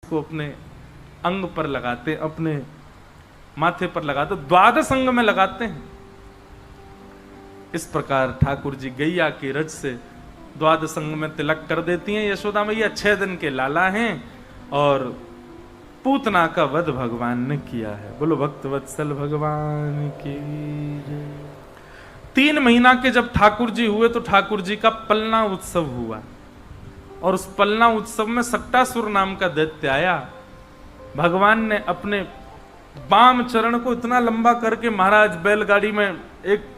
उसको अपने अंग पर लगाते, अपने माथे पर लगाते, द्वादश अंग में लगाते हैं। इस प्रकार ठाकुर जी गैया की रज से द्वादश अंग में तिलक कर देती हैं। यशोदा मैया 6 दिन के लाला हैं और पूतना का वध भगवान ने किया है। बोलो भक्त वत्सल भगवान की जय। 3 महीना के जब ठाकुर जी हुए तो ठाकुर जी का पलना उत्सव हुआ और उस पलना उत्सव में सक्टासुर नाम का दैत्य आया। भगवान ने अपने बाम चरण को इतना लंबा करके महाराज बैलगाड़ी में एक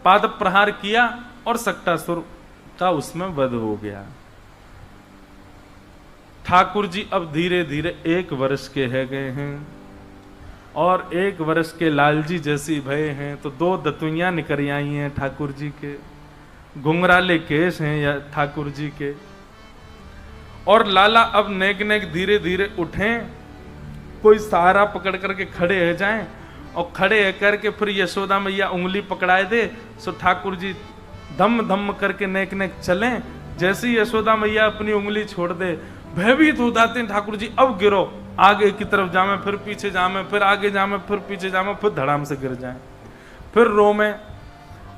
पाद प्रहार किया और सक्टासुर का उसमें वध हो गया। ठाकुर जी अब धीरे धीरे 1 वर्ष के है गए हैं और 1 वर्ष के लालजी जैसी भय हैं तो 2 दतुइयां निकल आई हैं ठाकुर जी के, घुंघराले केश हैं या ठाकुर जी के। और लाला अब नेक नेक धीरे धीरे उठें, कोई सहारा पकड़ करके खड़े हो जाएं और खड़े करके फिर यशोदा मैया उंगली पकड़ाए दे सो ठाकुर जी धम धम करके नेक नेक चलें। जैसे ही यशोदा मैया अपनी उंगली छोड़ दे भयभीत हो जाते हैं ठाकुर जी, अब गिरो, आगे की तरफ जामे, फिर पीछे जामे, फिर आगे जामे, फिर पीछे जामे, फिर धड़ाम से गिर जाए, फिर रो में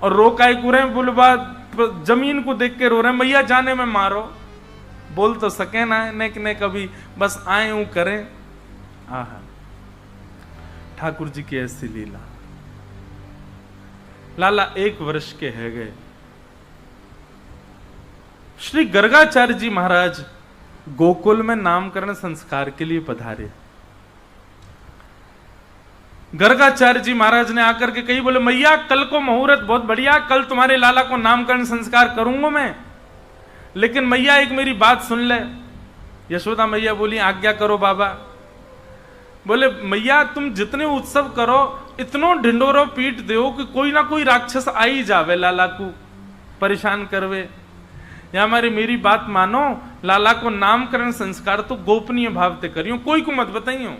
और रो काय कुरे बुलबा जमीन को देख के रो रहे, मैया जाने में मारो, बोल तो सके ना नेक ने कभी, बस आए यूं करें। आहा, ठाकुर जी की ऐसी लीला। लाला 1 वर्ष के है गए। श्री गर्गाचार्य जी महाराज गोकुल में नामकरण संस्कार के लिए पधारे। गर्गाचार्य जी महाराज ने आकर के कही, बोले मैया कल को मुहूर्त बहुत बढ़िया, कल तुम्हारे लाला को नामकरण संस्कार करूंगा मैं, लेकिन मैया एक मेरी बात सुन ले। यशोदा मैया बोली आज्ञा करो बाबा। बोले मैया तुम जितने उत्सव करो इतनो ढिंडोरो पीट दो कि कोई ना कोई राक्षस आ ही जावे लाला को परेशान करवे, या हमारी मेरी बात मानो, लाला को नामकरण संस्कार तो गोपनीय भाव ते करियो, कोई को मत बताइयो।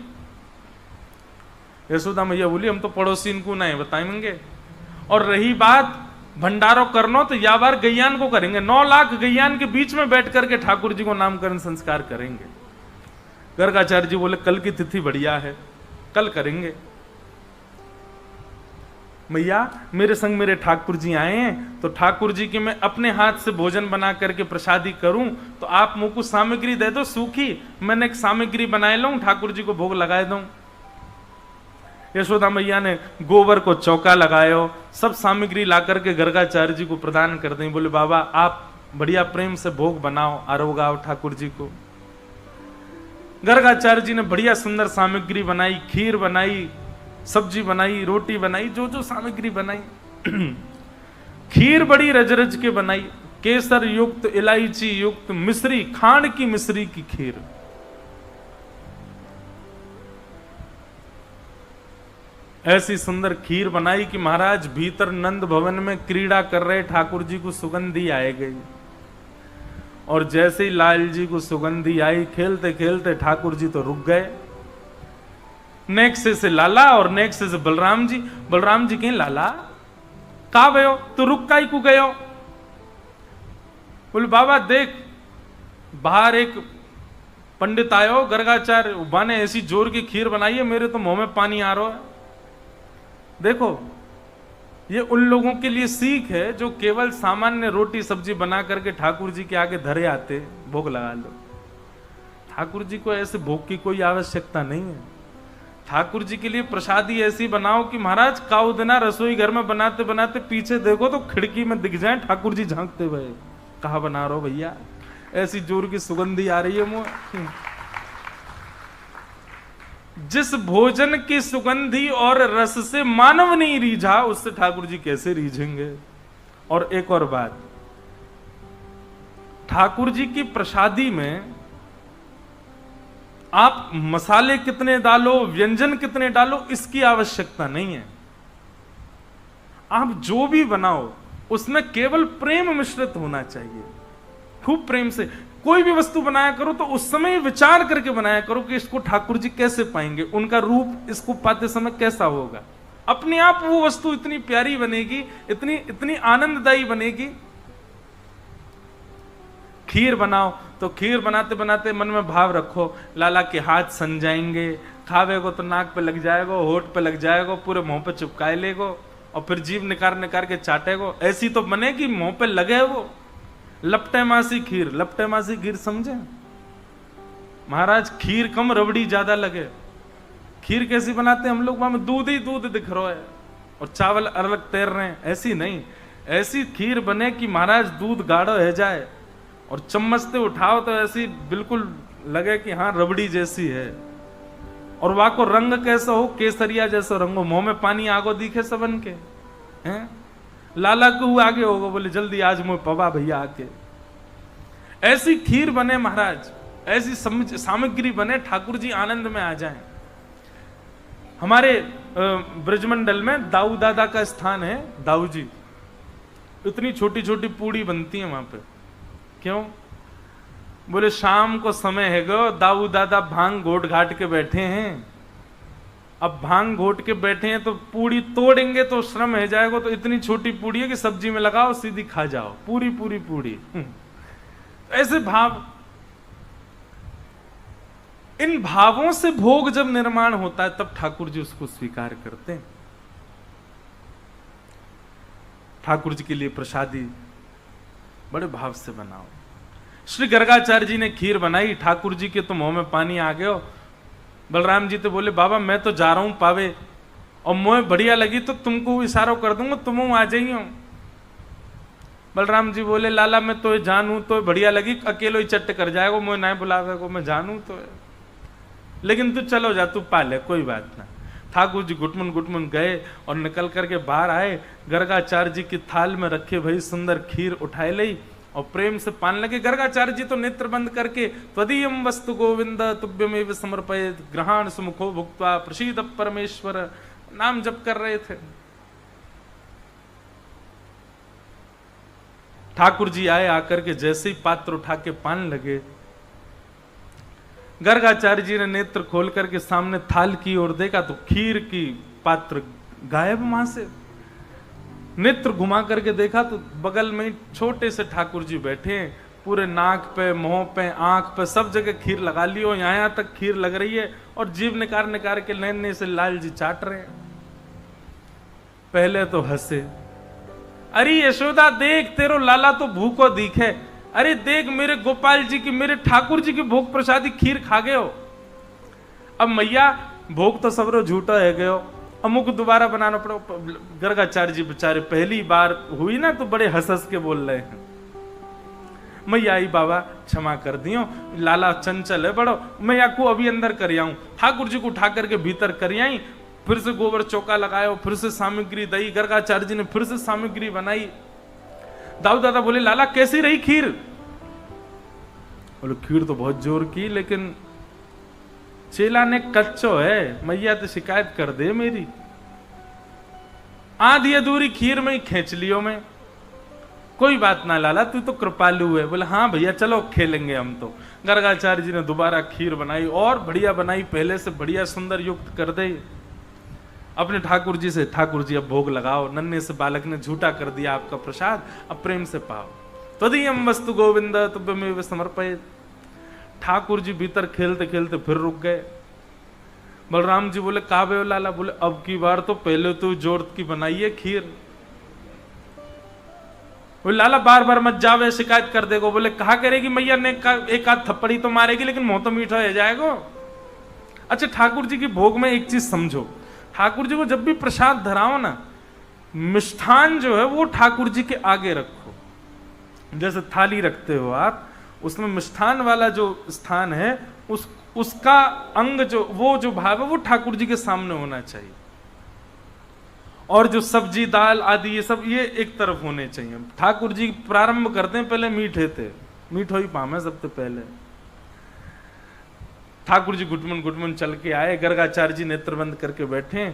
यशोदा मैया बोली हम तो पड़ोसी इनको नहीं बताएंगे, और रही बात भंडारो करनो तो या बार गैयान को करेंगे, 9 लाख गैयान के बीच में बैठ करके ठाकुर जी को नामकरण संस्कार करेंगे। गर्गाचार्य जी बोले कल की तिथि बढ़िया है, कल करेंगे। मैया मेरे संग मेरे ठाकुर जी आए हैं तो ठाकुर जी की मैं अपने हाथ से भोजन बना करके प्रसादी करूं, तो आप मुझ को सामग्री दे दो सूखी, मैंने एक सामग्री बनाए लूं, ठाकुर जी को भोग लगाए दूं। यशोदा मैया ने गोबर को चौका लगायो, सब सामग्री ला करके गर्गाचार्य जी को प्रदान कर दें। बोले बाबा आप बढ़िया प्रेम से भोग बनाओ, आरोगाओ ठाकुर जी को। गर्गाचार्य जी ने बढ़िया सुंदर सामग्री बनाई, खीर बनाई, सब्जी बनाई, रोटी बनाई, जो जो सामग्री बनाई। खीर बड़ी रज रज के बनाई, केसर युक्त, इलायची युक्त, मिश्री, खांड की मिश्री की खीर। ऐसी सुंदर खीर बनाई कि महाराज भीतर नंद भवन में क्रीड़ा कर रहे ठाकुर जी को सुगंधी आए गई, और जैसे ही लाल जी को सुगंधी आई खेलते खेलते ठाकुर जी तो रुक गए। नेक्स्ट से लाला और नेक्स्ट से बलराम जी। बलराम जी कहीं लाला का गयो तो रुक काई को गयो। बोले बाबा देख बाहर एक पंडित आयो गर्गाचार्य, बाने ऐसी जोर की खीर बनाई है मेरे तो मुंह में पानी आ रहा है। देखो ये उन लोगों के लिए सीख है जो केवल सामान्य रोटी सब्जी बना करके ठाकुर जी के आगे धरे आते भोग लगा लो। ठाकुर जी को ऐसे भोग की कोई आवश्यकता नहीं है। ठाकुर जी के लिए प्रसादी ऐसी बनाओ कि महाराज काऊ दिना रसोई घर में बनाते बनाते पीछे देखो तो खिड़की में दिख जाए ठाकुर जी झांकते हुए, कहा बना रहे हो भैया, ऐसी जोर की सुगंधी आ रही है मुंह। जिस भोजन की सुगंधी और रस से मानव नहीं रीझा उससे ठाकुर जी कैसे रीझेंगे। और एक और बात, ठाकुर जी की प्रसादी में आप मसाले कितने डालो, व्यंजन कितने डालो, इसकी आवश्यकता नहीं है। आप जो भी बनाओ उसमें केवल प्रेम मिश्रित होना चाहिए। खूब प्रेम से कोई भी वस्तु बनाया करो तो उस समय विचार करके बनाया करो कि इसको ठाकुर जी कैसे पाएंगे, उनका रूप इसको पाते समय कैसा होगा। अपने आप वो वस्तु इतनी प्यारी बनेगी, इतनी इतनी आनंददायी बनेगी। खीर बनाओ तो खीर बनाते बनाते मन में भाव रखो, लाला के हाथ सन जाएंगे, खावेगो तो नाक पे लग जाएगा, होठ पे लग जाएगा, पूरे मुंह पे चिपकाए लेगो और फिर जीभ निकाल निकाल के चाटेगो। ऐसी तो बने कि मुंह पे लगे वो। लपटे मासी खीर, लपटे मासी खीर समझे महाराज? खीर कम रबड़ी ज्यादा लगे। खीर कैसी बनाते हैं हम लोग? वहां दूध ही दूध दिख रहा है और चावल अलग तैर रहे हैं। ऐसी नहीं, ऐसी खीर बने कि महाराज दूध गाढ़ा रह जाए और चम्मच से उठाओ तो ऐसी बिल्कुल लगे कि हाँ रबड़ी जैसी है। और वहां को रंग कैसा हो? केसरिया जैसा रंग हो, मुंह में पानी आगो दिखे सबन के हैं। लाला को आगे होगा, बोले जल्दी आज मुझे पवा भैया आके। ऐसी खीर बने महाराज, ऐसी सामग्री बने, ठाकुर जी आनंद में आ जाएं। हमारे ब्रजमंडल में दाऊ दादा का स्थान है, दाऊ जी। इतनी छोटी छोटी पूड़ी बनती है वहां पे। क्यों? बोले शाम को समय है गो, दाऊ दादा भांग घोट घाट के बैठे हैं। अब भांग घोट के बैठे हैं तो पूड़ी तोड़ेंगे तो श्रम है जाएगा, तो इतनी छोटी पूड़ी है कि सब्जी में लगाओ सीधी खा जाओ, पूरी पूरी पूड़ी। ऐसे भाव, इन भावों से भोग जब निर्माण होता है तब ठाकुर जी उसको स्वीकार करते हैं। ठाकुर जी के लिए प्रसादी बड़े भाव से बनाओ। श्री गर्गाचार्य जी ने खीर बनाई, ठाकुर जी के तो मुंह में पानी आ गया। बलराम जी तो बोले बाबा मैं तो जा रहा हूं पावे, और मुझे बढ़िया लगी तो तुमको इशारा कर दूंगा, तुम आ जाइयो। बलराम जी बोले लाला मैं तो जानू तो बढ़िया लगी, अकेलो ही चट्ट कर जाएगा, मुझे ना बुलावेगा, मैं जानू तो है, लेकिन तू चलो जा, तू पाले, कोई बात ना। ठाकुर जी गुटमुन गुटमुन गए और निकल करके बाहर आए। गर्गाचार्य जी की थाल में रखे भाई सुंदर खीर उठाए ली और प्रेम से पान लगे। गर्गाचार्य जी तो नेत्र बंद करके त्वदीयम वस्तु गोविंद तुभ्यमेव समर्पयेत् ग्रहण सुमुखो भुक्त्वा प्रसीद परमेश्वर नाम जप कर रहे थे। ठाकुर जी आए, आकर के जैसे ही पात्र उठा के पान लगे, गर्गाचार्य जी ने नेत्र खोल करके सामने थाल की ओर देखा तो खीर की पात्र गायब वहां से। नेत्र घुमा करके देखा तो बगल में छोटे से ठाकुर जी बैठे हैं, पूरे नाक पे, मुंह पे, आंख पे, सब जगह खीर लगा ली हो, यहां तक खीर लग रही है और जीभ निकाल निकाल के नैने से लाल जी चाट रहे हैं। पहले तो हंसे, अरे यशोदा देख तेरो लाला तो भूखो दिखे, अरे देख मेरे गोपाल जी की, मेरे ठाकुर जी की भोग प्रसादी खीर खा गए हो। अब मैया भोग तो सबरो झूठा है गयो, अमुक दोबारा बनाना पड़ो। गर्गाचार्य जी बेचारे पहली बार हुई ना तो बड़े हंस हंस के बोल रहे हैं, मैया आई बाबा क्षमा कर दियो, लाला चंचल है बड़ो, मैया को अभी अंदर कर आऊं। ठाकुर जी को उठा करके भीतर कर आई, फिर से गोबर चौका लगाया, फिर से सामग्री दई, गर्गाचार्य जी ने फिर से सामग्री बनाई। दाऊ दादा बोले लाला कैसी रही खीर? बोले खीर तो बहुत जोर की, लेकिन चेला ने कच्चो है, मैया तो शिकायत कर दे मेरी, आधी अधूरी खीर में ही खींच लियो मैं। कोई बात ना लाला तू तो कृपालु है। बोले हाँ भैया चलो खेलेंगे हम तो। गर्गाचार्य जी ने दोबारा खीर बनाई और बढ़िया बनाई, पहले से बढ़िया सुंदर युक्त कर दे अपने ठाकुर जी से। ठाकुर जी अब भोग लगाओ, नन्हे से बालक ने झूठा कर दिया आपका प्रसाद, अब प्रेम से पाओ। त्वदीयम वस्तु गोविंद तुभ्यमेव समर्पयेत्। ठाकुर जी भीतर खेलते खेलते फिर रुक गए। बलराम जी बोले काबे लाला? बोले अब की बार तो पहले तो जोर की बनाइए खीर। बोले लाला बार बार मत जावे, शिकायत कर देगो। बोले कहा करेगी मैया ने, एक आध थप्पड़ी तो मारेगी लेकिन मुंह तो मीठा हो जाएगा। अच्छा ठाकुर जी की भोग में एक चीज समझो, ठाकुर जी को जब भी प्रसाद धराओ ना, मिष्ठान जो है वो ठाकुर जी के आगे रखो। जैसे थाली रखते हो आप, उसमें मिष्ठान वाला जो स्थान है उसका अंग जो वो जो भाव है वो ठाकुर जी के सामने होना चाहिए, और जो सब्जी दाल आदि ये सब ये एक तरफ होने चाहिए। ठाकुर जी प्रारंभ करते हैं पहले मीठे थे, मीठो ही पामे सबसे पहले। ठाकुर जी गुटमुन गुटमुन चल के आए, गर्गाचार्य जी नेत्र बंद करके बैठे,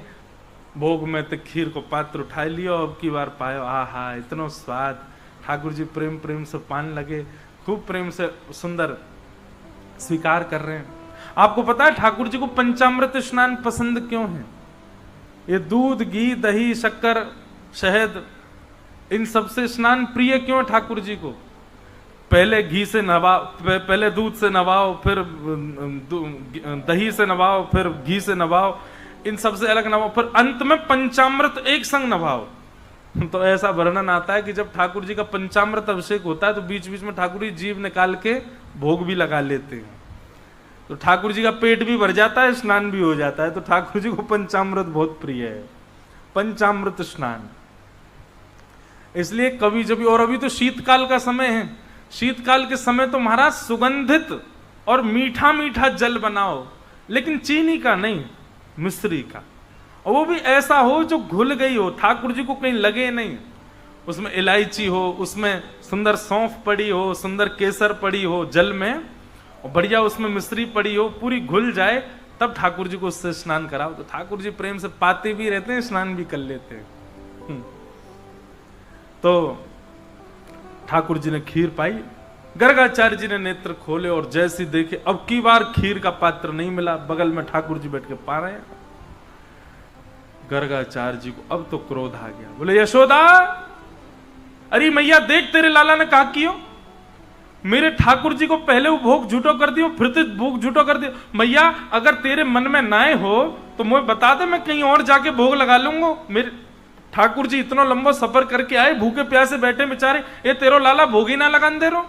भोग में तो खीर को पात्र उठा लियो, अब की बार पायो, आहा इतना स्वाद। ठाकुर जी प्रेम प्रेम से पान लगे, खूब प्रेम से सुंदर स्वीकार कर रहे हैं। आपको पता है ठाकुर जी को पंचामृत स्नान पसंद क्यों है? ये दूध घी दही शक्कर शहद इन सबसे स्नान प्रिय क्यों ठाकुर जी को? पहले घी से नवाओ, पहले दूध से नवाओ, फिर दही से नवाओ, फिर घी से नवाओ, इन सबसे अलग नवाओ, फिर अंत में पंचामृत एक संग नवाओ। तो ऐसा वर्णन आता है कि जब ठाकुर जी का पंचामृत अभिषेक होता है तो बीच बीच में ठाकुर जी जीभ निकाल के भोग भी लगा लेते हैं, तो ठाकुर जी का पेट भी भर जाता है, स्नान भी हो जाता है। तो ठाकुर जी को पंचामृत बहुत प्रिय है, पंचामृत स्नान। इसलिए कभी जब, और अभी तो शीतकाल का समय है, शीतकाल के समय तो महाराज सुगंधित और मीठा मीठा जल बनाओ, लेकिन चीनी का नहीं, मिश्री का, और वो भी ऐसा हो जो घुल गई हो, ठाकुर जी को कहीं लगे नहीं। उसमें इलायची हो, उसमें सुंदर सौंफ पड़ी हो, सुंदर केसर पड़ी हो जल में, और बढ़िया उसमें मिश्री पड़ी हो, पूरी घुल जाए, तब ठाकुर जी को उससे स्नान कराओ। तो ठाकुर जी प्रेम से पाते भी रहते हैं, स्नान भी कर लेते हैं। तो ठाकुर जी ने खीर पाई, गर्गाचार्य जी ने नेत्र खोले और जैसी देखे अब की बार खीर का पात्र नहीं मिला, बगल में ठाकुर जी बैठ के पा रहे हैं। गर्गाचार्य जी को अब तो क्रोध आ गया, बोले यशोदा, अरे मैया देख तेरे लाला ने कहा कियो, मेरे ठाकुर जी को पहले वो भोग झूठो कर दियो, फिर तो भोग झूठो कर दियो। मैया अगर तेरे मन में नाए हो तो मुझे बता दे, मैं कहीं और जाके भोग लगा लूंगा। मेरे ठाकुर जी इतना लंबा सफर करके आए, भूखे प्यासे बैठे बेचारे, ये तेरो लाला भोग ही ना लगान दे रो।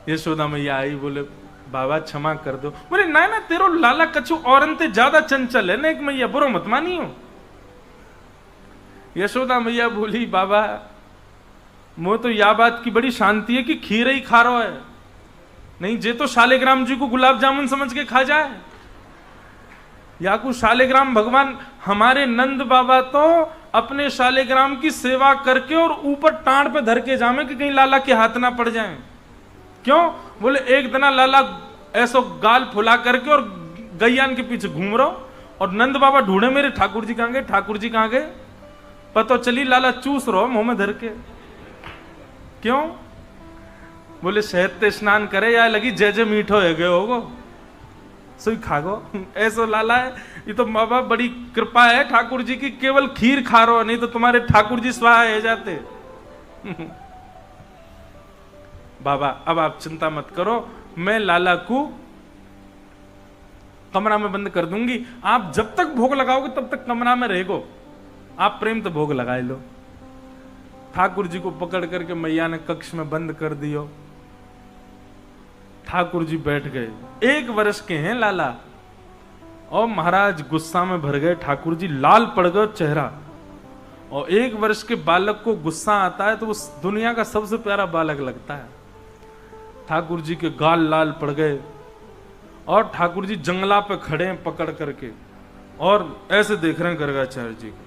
यशोदा मैया आई, बोले बाबा क्षमा कर दो। बोले ना ना, तेरो लाला कछु औरन ते ज्यादा चंचल है ना, एक मैया बुरो मत मानी हो। यशोदा मैया बोली बाबा मुझे तो यह बात की बड़ी शांति है कि खीर ही खा रहा है, नहीं जे तो शालिग्राम जी को गुलाब जामुन समझ के खा जाए, या कुछ शालिग्राम भगवान। हमारे नंद बाबा तो अपने शालिग्राम की सेवा करके और ऊपर टांड पे धर के जामे कि कहीं लाला के हाथ ना पड़ जाए। क्यों? बोले एक दिन लाला ऐसो गाल फुला करके और गैयान के पीछे घूम रहा, और नंद बाबा ढूंढे मेरे ठाकुर जी कहां गए, ठाकुर जी कहां गए, पता चली लाला चूस रहो मुंह में धर के। क्यों? बोले शहद स्नान करे या लगी जय जय मीठो है गए होगो, सुई खागो, ऐसो लाला है। ये तो बाबा बड़ी कृपा है ठाकुर जी की, केवल खीर खा रहो, नहीं तो तुम्हारे ठाकुर जी स्वाहा है जाते। बाबा अब आप चिंता मत करो, मैं लाला को कमरा में बंद कर दूंगी, आप जब तक भोग लगाओगे तब तक कमरा में रहेगो, आप प्रेम तो भोग लगा लो। ठाकुर जी को पकड़ करके मैया ने कक्ष में बंद कर दियो। ठाकुर जी बैठ गए, 1 वर्ष के हैं लाला, और महाराज गुस्सा में भर गए। ठाकुर जी लाल पड़ गए चेहरा, और 1 वर्ष के बालक को गुस्सा आता है तो उस दुनिया का सबसे प्यारा बालक लगता है। ठाकुर जी के गाल लाल पड़ गए, और ठाकुर जी जंगला पे खड़े हैं पकड़ करके, और ऐसे देख रहे हैं गर्गाचार्य जी को।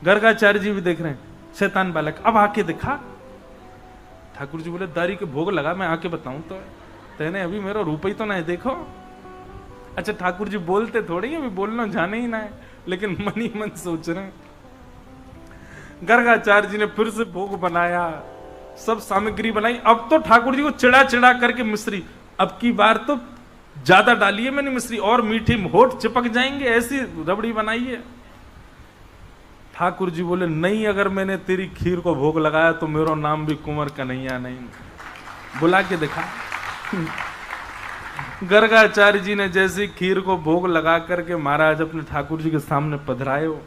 गर्गाचार्य जी भी देख रहे हैं, शैतान बालक अब आके दिखा। ठाकुर जी बोले दारी के भोग लगा, मैं आके बताऊं तो तेने अभी मेरा रूप ही तो नहीं देखो। अच्छा ठाकुर जी बोलते थोड़ी, अभी बोलना जाने ही ना है, लेकिन मन ही मन सोच रहे हैं। गर्गाचार्य जी ने फिर से भोग बनाया, सब सामग्री बनाई। अब तो ठाकुर जी को चिड़ा चिड़ा करके मिश्री, अब की बार तो ज्यादा डाली है मैंने मिश्री, और मीठी होठ चिपक जाएंगे, ऐसी रबड़ी बनाई है। ठाकुर जी बोले नहीं, अगर मैंने तेरी खीर को भोग लगाया तो मेरा नाम भी कुंवर कन्हैया नहीं। बुला के दिखा। गर्गाचार्य जी ने जैसी खीर को भोग लगा करके महाराज अपने ठाकुर जी के सामने पधराए हो।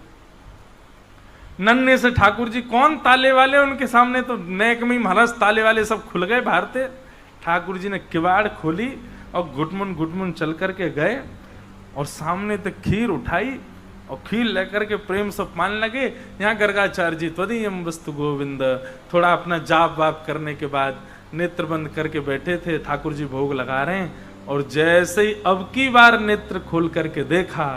नन्हे से ठाकुर जी कौन ताले वाले, उनके सामने तो नेक में महाराज ताले वाले सब खुल गए भारते। ठाकुर जी ने किवाड़ खोली और घुटमुन घुटमुन चल करके गए, और सामने तक खीर उठाई और खीर लेकर के प्रेम से पान लगे। यहाँ गर्गाचार्य जी त्वदीयम वस्तु गोविंद, थोड़ा अपना जाप वाप करने के बाद नेत्र बंद करके बैठे थे। ठाकुर जी भोग लगा रहे हैं, और जैसे ही अब की बार नेत्र खोल करके देखा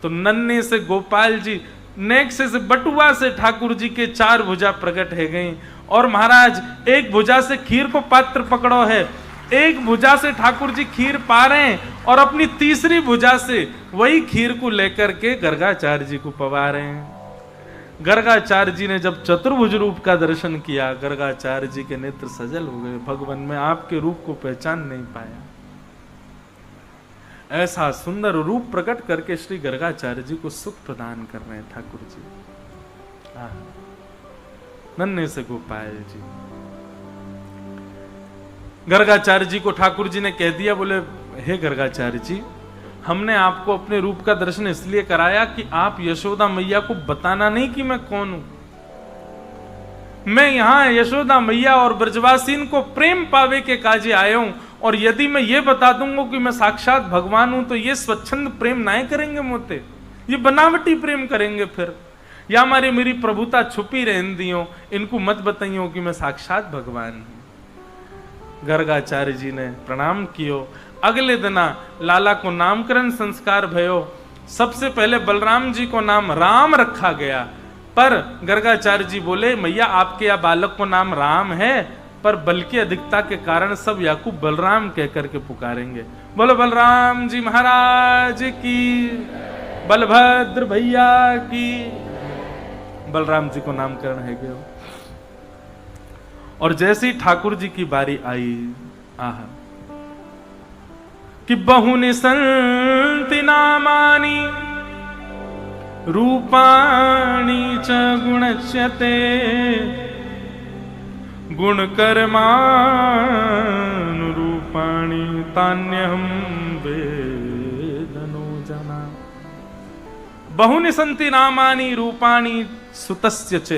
तो नन्हे से गोपाल जी नेक से बटुआ से ठाकुर जी के 4 भुजा प्रकट है गई, और महाराज एक भुजा से खीर को पात्र पकड़ो है, एक भुजा से ठाकुर जी खीर पा रहे हैं, और अपनी तीसरी भुजा से वही खीर को लेकर के गर्गाचार्य जी को पवा रहे हैं। गर्गाचार्य जी ने जब चतुर्भुज रूप का दर्शन किया, गर्गाचार्य जी के नेत्र सजल हो गए, भगवान में आपके रूप को पहचान नहीं पाया। ऐसा सुंदर रूप प्रकट करके श्री गर्गाचार्य जी को सुख प्रदान कर रहे हैं ठाकुर जी। नन्हे से गोपाल जी। गर्गाचार्य जी को ठाकुर जी ने कह दिया, बोले हे गर्गाचार्य जी, हमने आपको अपने रूप का दर्शन इसलिए कराया कि आप यशोदा मैया को बताना नहीं कि मैं कौन हूं। मैं यहां यशोदा मैया और ब्रजवासीन को प्रेम पावे के काजे आया हूं, और यदि मैं ये बता दूंगा कि मैं साक्षात भगवान हूं तो ये स्वच्छंद प्रेम ना करेंगे मोते, ये बनावटी प्रेम करेंगे। फिर या हमारी मेरी प्रभुता छुपी रहन दियो, इनको मत बताइयो कि मैं साक्षात भगवान हूं। गर्गाचार्य जी ने प्रणाम कियो। अगले दिना लाला को नामकरण संस्कार भयो। सबसे पहले बलराम जी को नाम राम रखा गया, पर गर्गाचार्य जी बोले मैया आपके या बालक को नाम राम है, पर बल की अधिकता के कारण सब याकूब बलराम कह करके पुकारेंगे। बोलो बलराम जी महाराज की, बलभद्र भैया की। बलराम जी को नामकरण है गया। और जैसे ही ठाकुर जी की बारी आई, आहा, कि बहुनि संति नामानि रूपाणि च गुणच्यते गुणकर्मानुरूपाणि तान्यहं वेदनो जना। बहुनि संति नामानि रूपाणि सुतस्य च।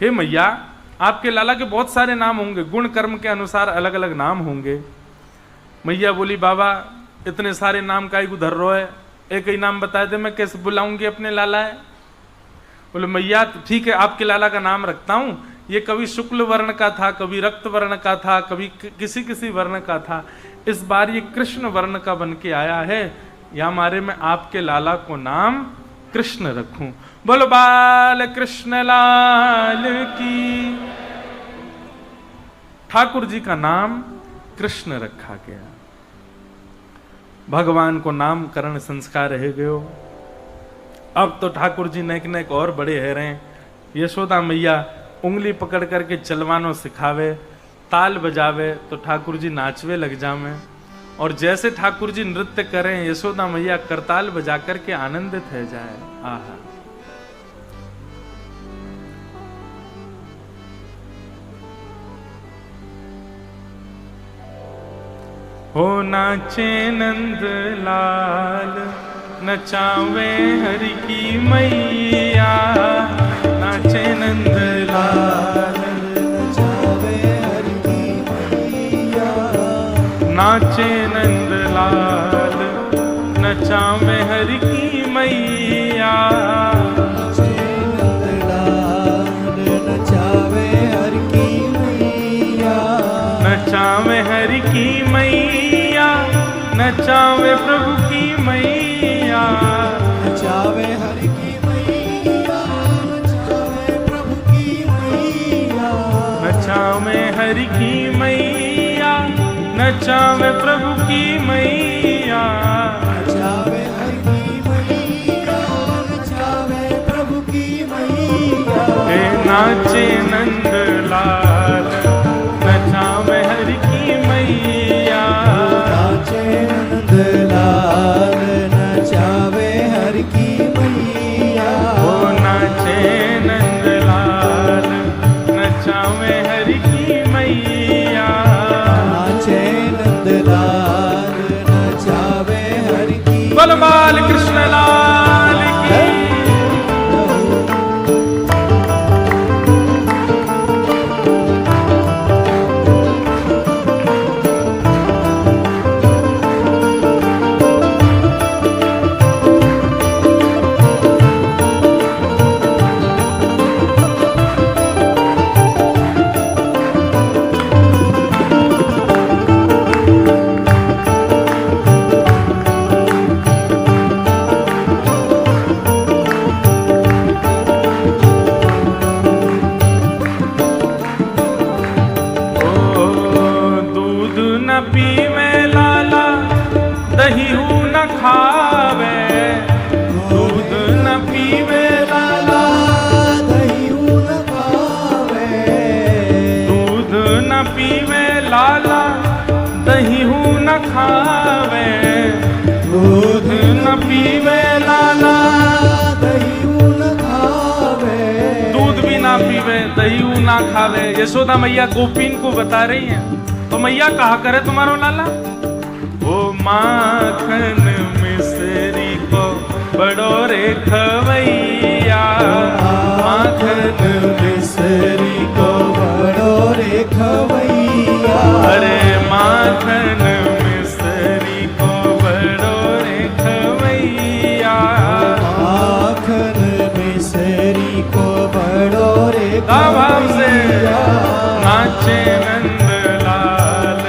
हे मैया, आपके लाला के बहुत सारे नाम होंगे, गुण कर्म के अनुसार अलग अलग नाम होंगे। मैया बोली बाबा इतने सारे नाम का उधर रो है, एक ही नाम बता दे, मैं कैसे बुलाऊंगी अपने लाला है। बोले मैया ठीक है, आपके लाला का नाम रखता हूं। ये कभी शुक्ल वर्ण का था, कभी रक्त वर्ण का था, कभी किसी किसी वर्ण का था। इस बार ये कृष्ण वर्ण का बन के आया है, या हमारे में आपके लाला को नाम कृष्ण रखूं। बोलो बाल कृष्ण लाल की। ठाकुर जी का नाम कृष्ण रखा गया। भगवान को नामकरण संस्कार रह गयो। अब तो ठाकुर जी नेक नेक और बड़े है रहे। यशोदा मैया उंगली पकड़ करके चलवानो सिखावे, ताल बजावे तो ठाकुर जी नाचवे लग जावे। और जैसे ठाकुर जी नृत्य करें, यशोदा मैया करताल बजा करके आनंदित है जाए। आहा, हो नाचे नंद लाल, नचावे हरि की मैया। नाचे नंद लाल, नचावे हरि की मैया। नाचे नंद लाल, नचावे हरि की मैया। नाचे नंद लाल, नचावे हरि की मैया। नचावे हरि की मैया, नचावे प्रभु की मैया। नचावे हरि की मैया, नचावे प्रभु की मैया। नचावे हरि की मैया, नचावे प्रभु की मैया। नचावे हरि की मैया, नचावे प्रभु की मैया। हे नाचे नंद लाल, नचावे हरि की मैया। नाचे नंद लाल, नचावे हरि की मैया। ओ नाचे नंद लाल, नचावे हरि की मैया। नाचे नंद लाल, नचावे हरि की। बोल बाल कृष्ण लाल की। ना पीवे, दही ना खावे। यशोदा मैया गोपीन को बता रही हैं। तो मैया कहा करे तुम्हारो लाला, वो माखन मिश्री को बड़ो रे खवैया, माखन मिश्री को बड़ो रे खवैया। अरे माखन मिश्री को बड़ो रे खवैया, माखन मिश्री को बड़ो रे भाव से खवैया। नाचे नंदलाल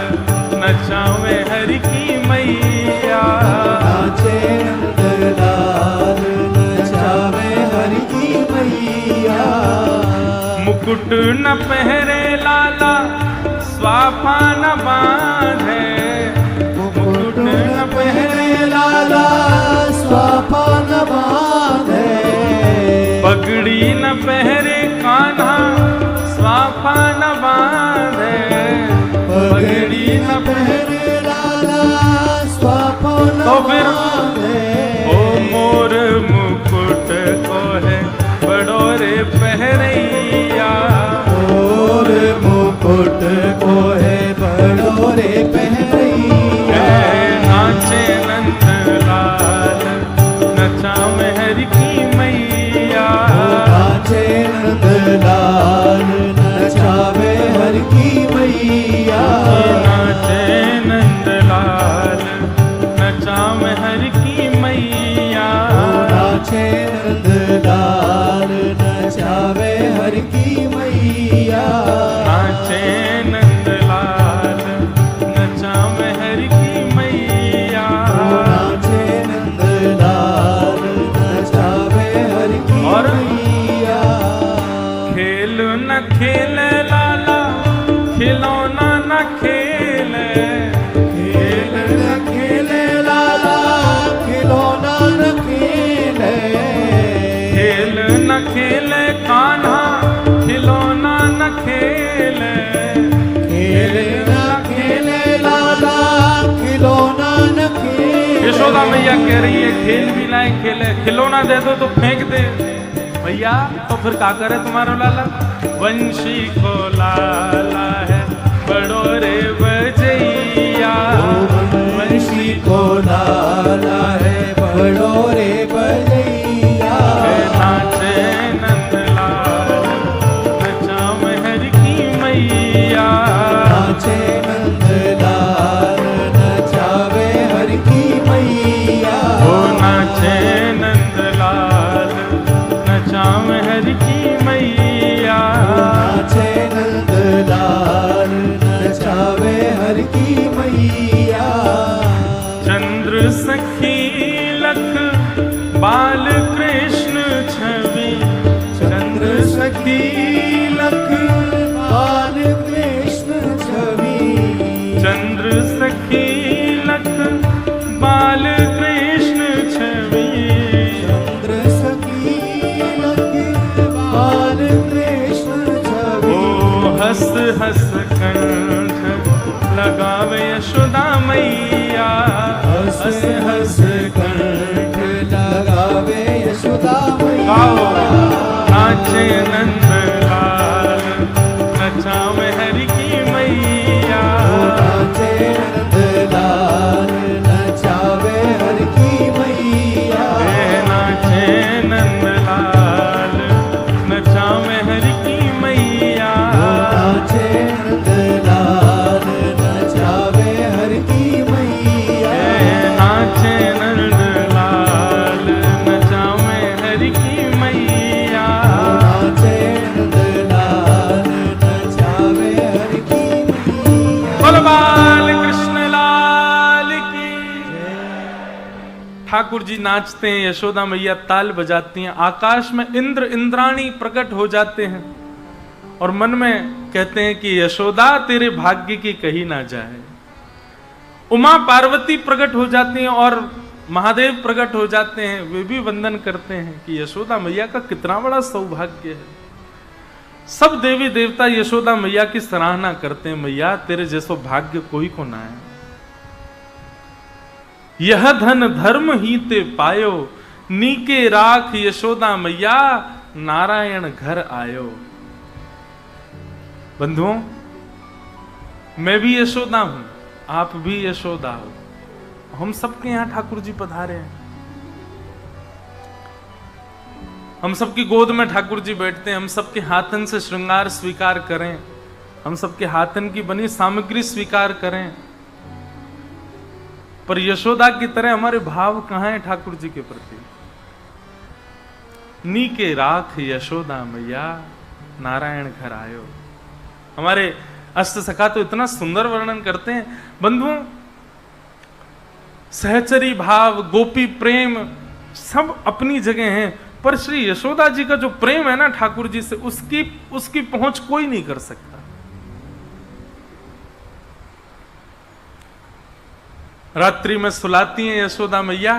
नचावे हरि की मैया, नाचे नंदलाल नचावे हरि की मैया। मुकुट न पहरे लाला स्वाफा न बांधे, मुकुट न पहरे लाला स्वाफा न बांधे। पगड़ी न पहरे कान्हा स्वाफा न बांधे, पगड़ी न पहरे लाला स्वाफा न तो फिर बांधे। ओ मोर मुकुट को है बड़ो रे पहरैया, और मुकुट को है बड़ो रे पहरैया। नाचे नंदलाल नचावे हरि की मैया, नाचे नंदलाल नचावे हरि की मैया। नाचे नंदलाल नचावे हरि की मैया, नाचे नंदलाल नचावे हरि की मैया। नाचे नंदलाल नचावे हरि की मैया, नाचे नंदलाल नचावे हरि की और मैया। खेल न खेले लाला खिलौना न खेले, खेल न खेले लाला खिलौना न खेले। खेल न खेले कान्हा खिलौना न खेले, खेल न खेले लाला खिलौना न खेले। यशोदा मैया कह रही है खेल भी लाए खेले, खिलौना दे दो तो फेंक दे भैया, तो फिर क्या करे तुम्हारा लाला। वंशी को लाला है बड़ो रे बजैया, वंशी को लाला है बड़ो रे बजैया। नाचे नंदलाल नचावे हरि की मैया, नाचे नंदलाल नचावे हरि की मैया। ओ नाचे नंदलाल नचावे हरि की मैया, नाचे नंदलाल नचावे हरि की मैया। चंद्र सखी लख बाल कृष्ण छवि, चंद्र सखी लख बाल कृष्ण छवि। चंद्र सखी लख बाल कृष्ण छवि, चंद्र सखी लख बाल कृष्ण छवि। ओ हंस हंस कंठ लगावे यशोदा मैया, हंस हंस कंठ लगावे यशोदा गाओ मैया। नाचे नंदलाल नचावे हरि की मैया, नाचे नंदलाल नचावे हरि की मैया। नाचे नंदलाल नचावे हरि की मैया, नाचे नंदलाल नचावे हरि की मैया। नाचे नंदलाल नचावे हरि की मैया, नाचे नंदलाल नचावे हरि की मैया। बोल बाल कृष्ण लाल की। ठाकुर जी नाचते हैं, यशोदा मैया ताल बजाती हैं, आकाश में इंद्र इंद्राणी प्रकट हो जाते हैं और मन में कहते हैं कि यशोदा तेरे भाग्य की कही ना जाए। उमा पार्वती प्रकट हो जाती हैं और महादेव प्रकट हो जाते हैं, वे भी वंदन करते हैं कि यशोदा मैया का कितना बड़ा सौभाग्य है। सब देवी देवता यशोदा मैया की सराहना करते हैं, मैया तेरे जैसो भाग्य कोई को ना है। यह धन धर्म ही ते पायो, नीके राख यशोदा मैया, नारायण घर आयो। बंधुओं, मैं भी यशोदा हूं, आप भी यशोदा हो। हम सबके यहां ठाकुर जी पधारे हैं। हम सबकी गोद में ठाकुर जी बैठते हैं। हम सबके हाथन से श्रृंगार स्वीकार करें, हम सबके हाथन की बनी सामग्री स्वीकार करें, पर यशोदा की तरह हमारे भाव कहां है ठाकुर जी के प्रति? नीके राख यशोदा मैया, नारायण घर आयो। हमारे अष्ट सखा तो इतना सुंदर वर्णन करते हैं। बंधुओं, सहचरी भाव, गोपी प्रेम सब अपनी जगह हैं, पर श्री यशोदा जी का जो प्रेम है ना ठाकुर जी से, उसकी पहुंच कोई नहीं कर सकता। रात्रि में सुलाती हैं यशोदा मैया,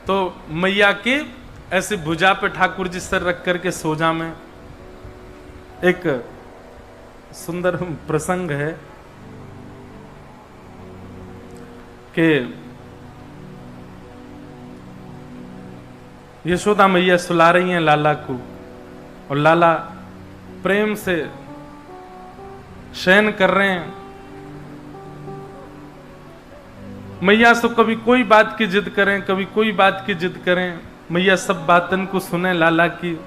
तो मैया के ऐसे भुजा पे ठाकुर जी सर रख करके सोजा में। एक सुंदर प्रसंग है कि यशोदा मैया सुला रही हैं लाला को, और लाला प्रेम से शयन कर रहे हैं। मैया तो कभी कोई बात की जिद करें, कभी कोई बात की जिद करें, मैया सब बातन को सुने लाला की।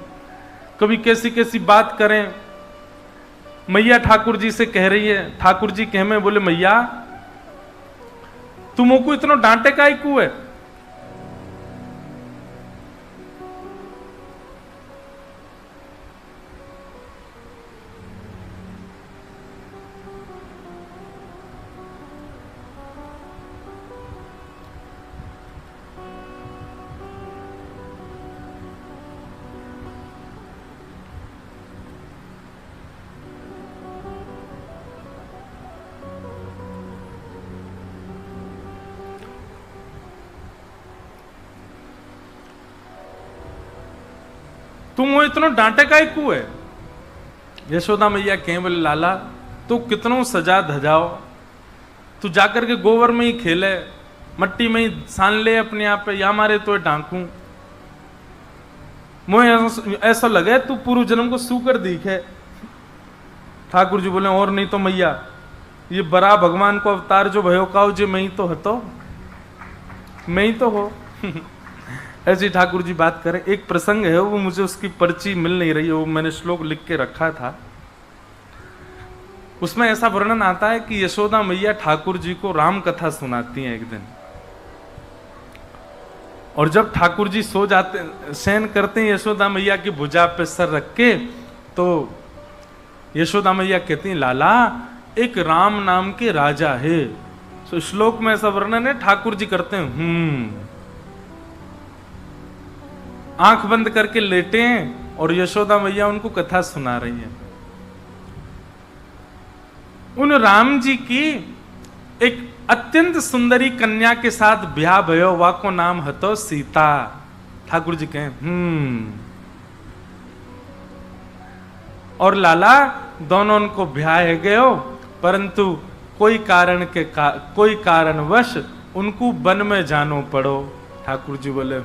कभी कैसी कैसी बात करें, मैया ठाकुर जी से कह रही है, ठाकुर जी कह में बोले, मैया तुमको इतना डांटे काहे को है? तुम वो इतना डांटे काहे को है? यशोदा मैया कहें, बोले लाला तू कितनों सजा धजाओ, तू जाकर के गोबर में ही खेले, मट्टी में ही सान ले अपने आप पे, या मारे तो डांकू। मुझे ऐसा लगे तू पूर्व जन्म को सूकर दिखे। ठाकुर जी बोले, और नहीं तो मैया ये बड़ा भगवान को अवतार जो भयो काओ जे मैं ही तो हतो, मैं ही तो हो। ऐसी ठाकुर जी बात करें। एक प्रसंग है, वो मुझे उसकी पर्ची मिल नहीं रही है, वो मैंने श्लोक लिख के रखा था। उसमें ऐसा वर्णन आता है कि यशोदा मैया ठाकुर जी को राम कथा सुनाती हैं एक दिन, और जब ठाकुर जी सो जाते, शयन करते हैं यशोदा मैया की भुजा पे सर रख के, तो यशोदा मैया कहती हैं, लाला एक राम नाम के राजा है। तो श्लोक में ऐसा वर्णन है, ठाकुर जी करते हैं आंख बंद करके लेटे हैं, और यशोदा मैया उनको कथा सुना रही है। उन राम जी की एक अत्यंत सुंदरी कन्या के साथ ब्याह भयो, वा को नाम हतो सीता। ठाकुर जी कहें और लाला दोनों उनको ब्याह गयो, परंतु कोई कारणवश उनको वन में जानो पड़ो। ठाकुर जी बोले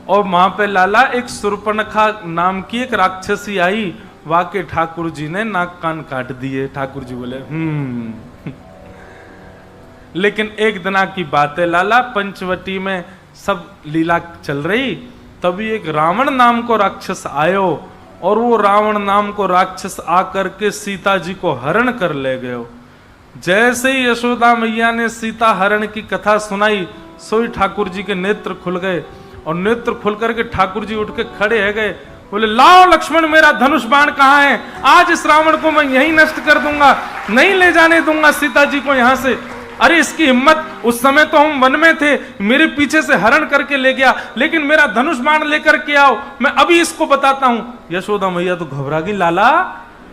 और वहां पे लाला एक सुर्पणखा नाम की एक राक्षसी आई, वाके ठाकुर जी ने नाक कान काट दिए। ठाकुर जी बोले लेकिन एक दिना की बात है लाला, पंचवटी में सब लीला चल रही, तभी एक रावण नाम को राक्षस आयो, और वो रावण नाम को राक्षस आकर के सीता जी को हरण कर ले गयो। जैसे ही यशोदा मैया ने सीता हरण की कथा सुनाई, सोई ठाकुर जी के नेत्र खुल गए, और नेत्र खुल करके ठाकुर जी उठ के खड़े है गए, बोले लाओ लक्ष्मण मेरा धनुष बाण कहाँ है? आज इस रावण को मैं यहीं नष्ट कर दूंगा, नहीं ले जाने दूंगा सीता जी को यहां से। अरे इसकी हिम्मत, उस समय तो हम वन में थे, मेरे पीछे से हरण करके ले गया, लेकिन मेरा धनुष बाण लेकर के आओ, मैं अभी इसको बताता हूं। यशोदा मैया तो घबरा गई, लाला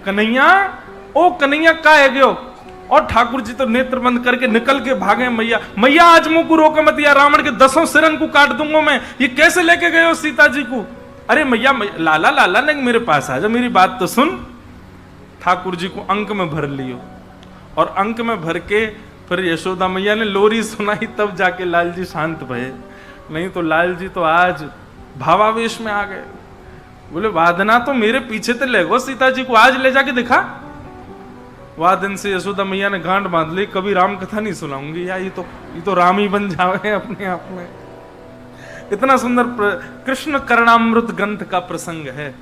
कन्हैया, ओ कन्हैया का है गयो? और ठाकुर जी तो नेत्र बंद करके निकल के भागे। मैया मैया आज मुंह को रोक मत, या रावण के 10 सिरन को काट दूंगा मैं, ये कैसे लेके गए हो सीता जी को? अरे मैया लाला लाला नहीं, मेरे पास आ जा, मेरी बात तो सुन। ठाकुर जी को अंक में भर लियो, और अंक में भर के फिर यशोदा मैया ने लोरी सुनाई, तब जाके लाल जी शांत भये। नहीं तो लाल जी तो आज भावावेश में आ गए। बोले वादना तो मेरे पीछे तो ले गो सीता जी को, आज ले जाके दिखा। वादन से यशोदा मैया ने गांठ बांध ली, कभी राम कथा नहीं सुनाऊंगी, या ये तो राम ही बन जावे अपने आप में। इतना सुंदर कृष्ण करणामृत ग्रंथ का प्रसंग है,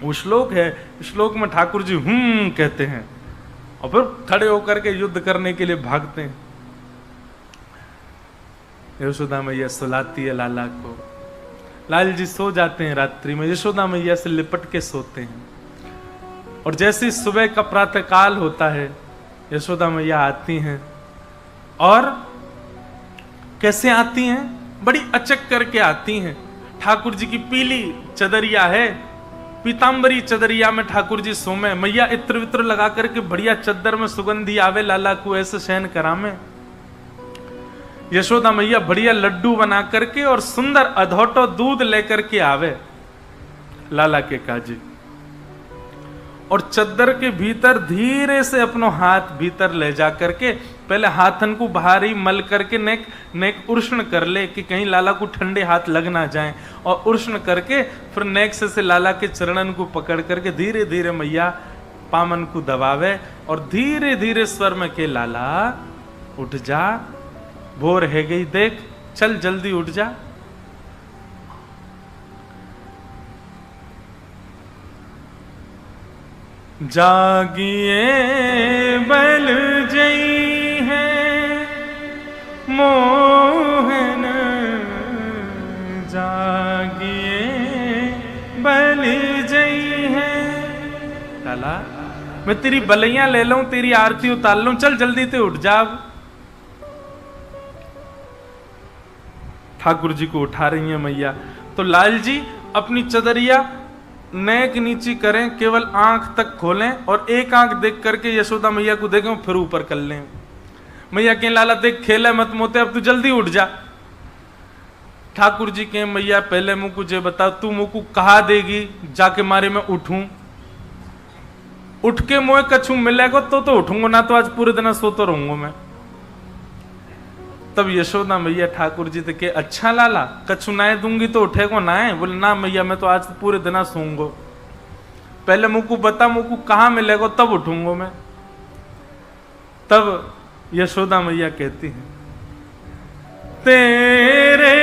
वो श्लोक है। श्लोक में ठाकुर जी कहते हैं और फिर खड़े होकर के युद्ध करने के लिए भागते हैं। यशोदा मैया सुलाती है लाला को, लाल जी सो जाते हैं रात्रि में, यशोदा मैया से लिपट के सोते हैं। और जैसे सुबह का प्रातः काल होता है, यशोदा मैया आती हैं, और कैसे आती हैं? बड़ी अचक करके आती हैं। ठाकुर जी की पीली चदरिया है, पीतांबरी चदरिया में ठाकुर जी सोमे, मैया इत्र वित्र लगा करके बढ़िया चद्दर में सुगंधी आवे, लाला को ऐसे शयन करामे। यशोदा मैया बढ़िया लड्डू बना करके और सुंदर अधोटो दूध लेकर के आवे लाला के काजी, और चद्दर के भीतर धीरे से अपनो हाथ भीतर ले जा करके पहले हाथन को बाहर ही मल करके नेक उष्ण कर ले कि कहीं लाला को ठंडे हाथ लग ना जाए, और उष्ण करके फिर नेक से लाला के चरणन को पकड़ करके धीरे धीरे मैया पामन को दबावे और धीरे धीरे स्वर में के लाला उठ जा, भोर है गई देख, चल जल्दी उठ जा। जागिए बल जई है मोहन, जागिए बल जई है। लाला मैं तेरी बलैया ले लूं, तेरी आरती उतार लूं, चल जल्दी ते उठ जा। ठाकुर जी को उठा रही है मैया, तो लाल जी अपनी चदरिया नेक नीची करें, केवल आंख तक खोलें और एक आंख देख करके यशोदा मैया को देखें, फिर ऊपर कर लें। मैया के लाला देख खेले मत मोते, अब तू जल्दी उठ जा। ठाकुर जी के मैया पहले मुँह को जे बता, तू मुँह को कहा देगी जाके मारे मैं उठूं? उठ के मोए कछू मिलेगा तो उठूंगा, ना तो आज पूरे दिन सोता रहूंगा मैं। तब यशोदा मैया ठाकुर जी थे के अच्छा लाला कछु नाए दूंगी तो उठेगो नाए? बोले ना मैया मैं तो आज पूरे दिन सोऊंगो, पहले मुझको बता मुझको कहाँ मिलेगा तब उठूंगो मैं। तब यशोदा मैया कहती है, तेरे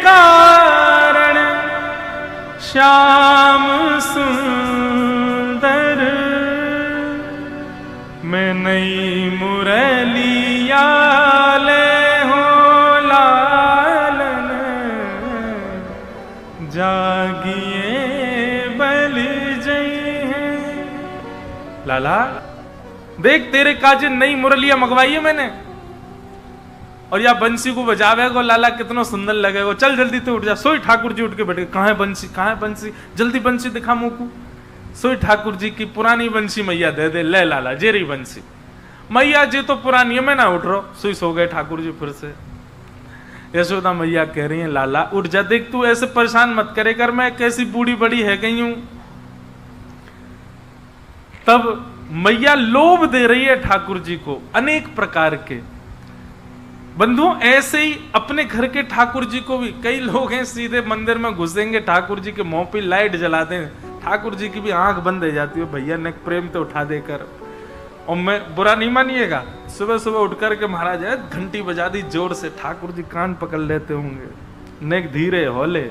कारण श्याम सुंदर मैं नई मुरलिया ले हो लालन, जागिए बल जई है। लाला देख तेरे काजे नई मुरलिया मंगवाई है मैंने, और या बंसी को बजावेगो लाला कितना सुंदर लगेगा, चल जल्दी तो उठ जा। सोई ठाकुर जी उठ के बैठे, कहाँ है बंसी, कहाँ है बंसी, जल्दी बंसी दिखा मुँह को। सोई ठाकुर जी की पुरानी बंसी मैया दे दे, ले लाला जेरी बंसी। मैया जी तो पुरानी है, मैं ना उठ रहा, सोई सो गए ठाकुर जी फिर से। यशोदा मैया कह रही है लाला उठ जा, देख तू ऐसे परेशान मत करे कर, मैं कैसी बूढ़ी बड़ी है गई हूं। तब मैया लोभ दे रही है ठाकुर जी को अनेक प्रकार के। बंधुओं ऐसे ही अपने घर के ठाकुर जी को भी कई लोग हैं सीधे मंदिर में घुसेंगे, ठाकुर जी के मुंह पे लाइट जला दें, ठाकुर जी की भी आंख बंद हो जाती है, भैया ने प्रेम तो उठा देकर। और मैं बुरा नहीं मानिएगा, सुबह सुबह उठ करके महाराज है घंटी बजा दी जोर से, ठाकुर जी कान पकड़ लेते होंगे, नेक धीरे होले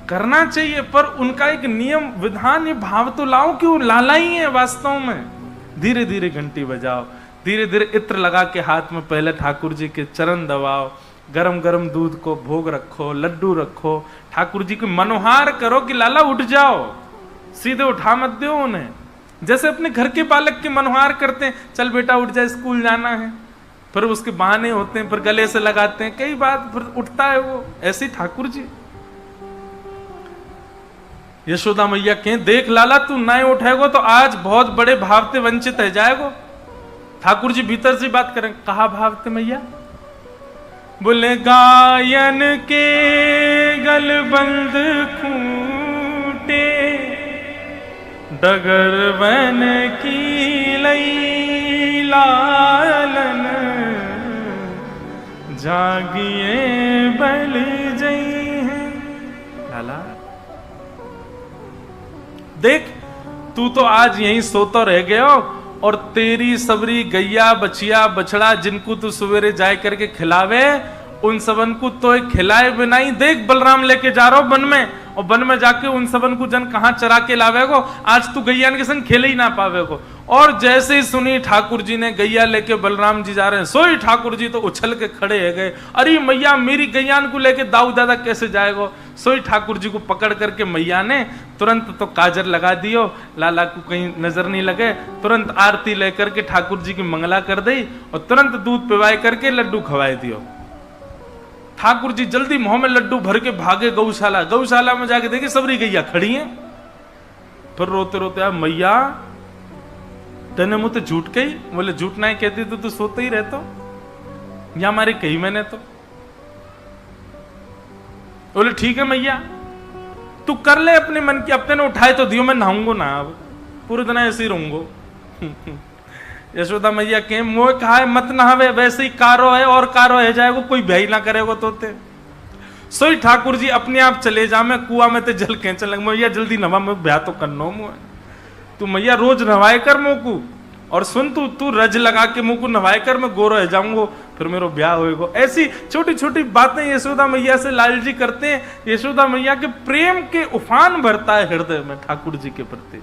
करना चाहिए, पर उनका एक नियम विधान ये भाव तो लाओ कि वो लाला ही है वास्तव में। धीरे धीरे घंटी बजाओ, धीरे धीरे इत्र लगा के हाथ में पहले ठाकुर जी के चरण दबाओ, गरम गरम दूध को भोग रखो, लड्डू रखो, ठाकुर जी को मनोहार करो कि लाला उठ जाओ, सीधे उठा मत दो उन्हें। जैसे अपने घर के बालक के मनोहार करते हैं, चल बेटा उठ जा स्कूल जाना है, फिर उसके बहाने होते हैं, फिर गले से लगाते हैं, कई बात फिर उठता है वो। ऐसे ठाकुर जी यशोदा मैया कहें देख लाला तू ना उठेगो तो आज बहुत बड़े भाव से वंचित है जाएगो। ठाकुर जी भीतर से बात करें, कहा भाव थे मैया? बोले गायन के गलबंद खूटे डगर बन की लई लालन, जागिए बल जई है। लाला देख तू तो आज यहीं सोता रह गया और तेरी सबरी गैया बचिया बछड़ा जिनको तू सवेरे जाए करके खिलावे उन सबन को तो एक खिलाए बिना ही देख बलराम लेके जा रहा हो वन में, और वन में जाके उन सबन को जन कहां चरा के लावेगो, आज तू गैया के संग खेले ही ना पावेगो। और जैसे ही सुनी ठाकुर जी ने गैया लेके बलराम जी जा रहे हैं, सोई ठाकुर जी तो उछल के खड़े है गए, अरे मैया मेरी गैयान को लेके दाऊ दादा कैसे जाएगो। सोई ठाकुर जी को पकड़ करके मैया ने तुरंत तो काजर लगा दियो, लाला को कहीं नजर नहीं लगे, तुरंत आरती लेकर के ठाकुर जी की मंगला कर दी और तुरंत दूध पिवाए करके लड्डू खवाए दियो। ठाकुर जी जल्दी मुंह में लड्डू भर के भागे गौशाला, गौशाला में जाके देखे सबरी गैया खड़ी है। फिर रोते रोते आ मैया तेने मुझे झूठ कही, बोले झूठ नहीं कहती तो तू सोते ही रहता या हमारी कही मैंने तो। बोले ठीक है मैया तू कर ले अपने मन की, अपने ने उठाए तो दियो, मैं नहाऊंगो ना अब पूरे दिन ऐसे ही रहूंगो। यशोदा मैया के मोह कहा है मत नहावे, वैसे ही कारो है और कारो है जाएगो, कोई भय ना करेगो तोते। सोई ठाकुर जी अपने आप चले जा, मैं कुआ में ते जल खेच लग, मैया जल्दी नवा मैं ब्याह तो करनो मुँह, तू मैया रोज नवाए कर मुँह को, और सुन तू रज लगा के मुँह को नवाए कर, मैं गोरो रह जाऊंगो फिर मेरा ब्याह होएगो। ऐसी छोटी छोटी बातें यशोदा मैया से लाल जी करते हैं। यशोदा मैया के प्रेम के उफान भरता है हृदय में ठाकुर जी के प्रति।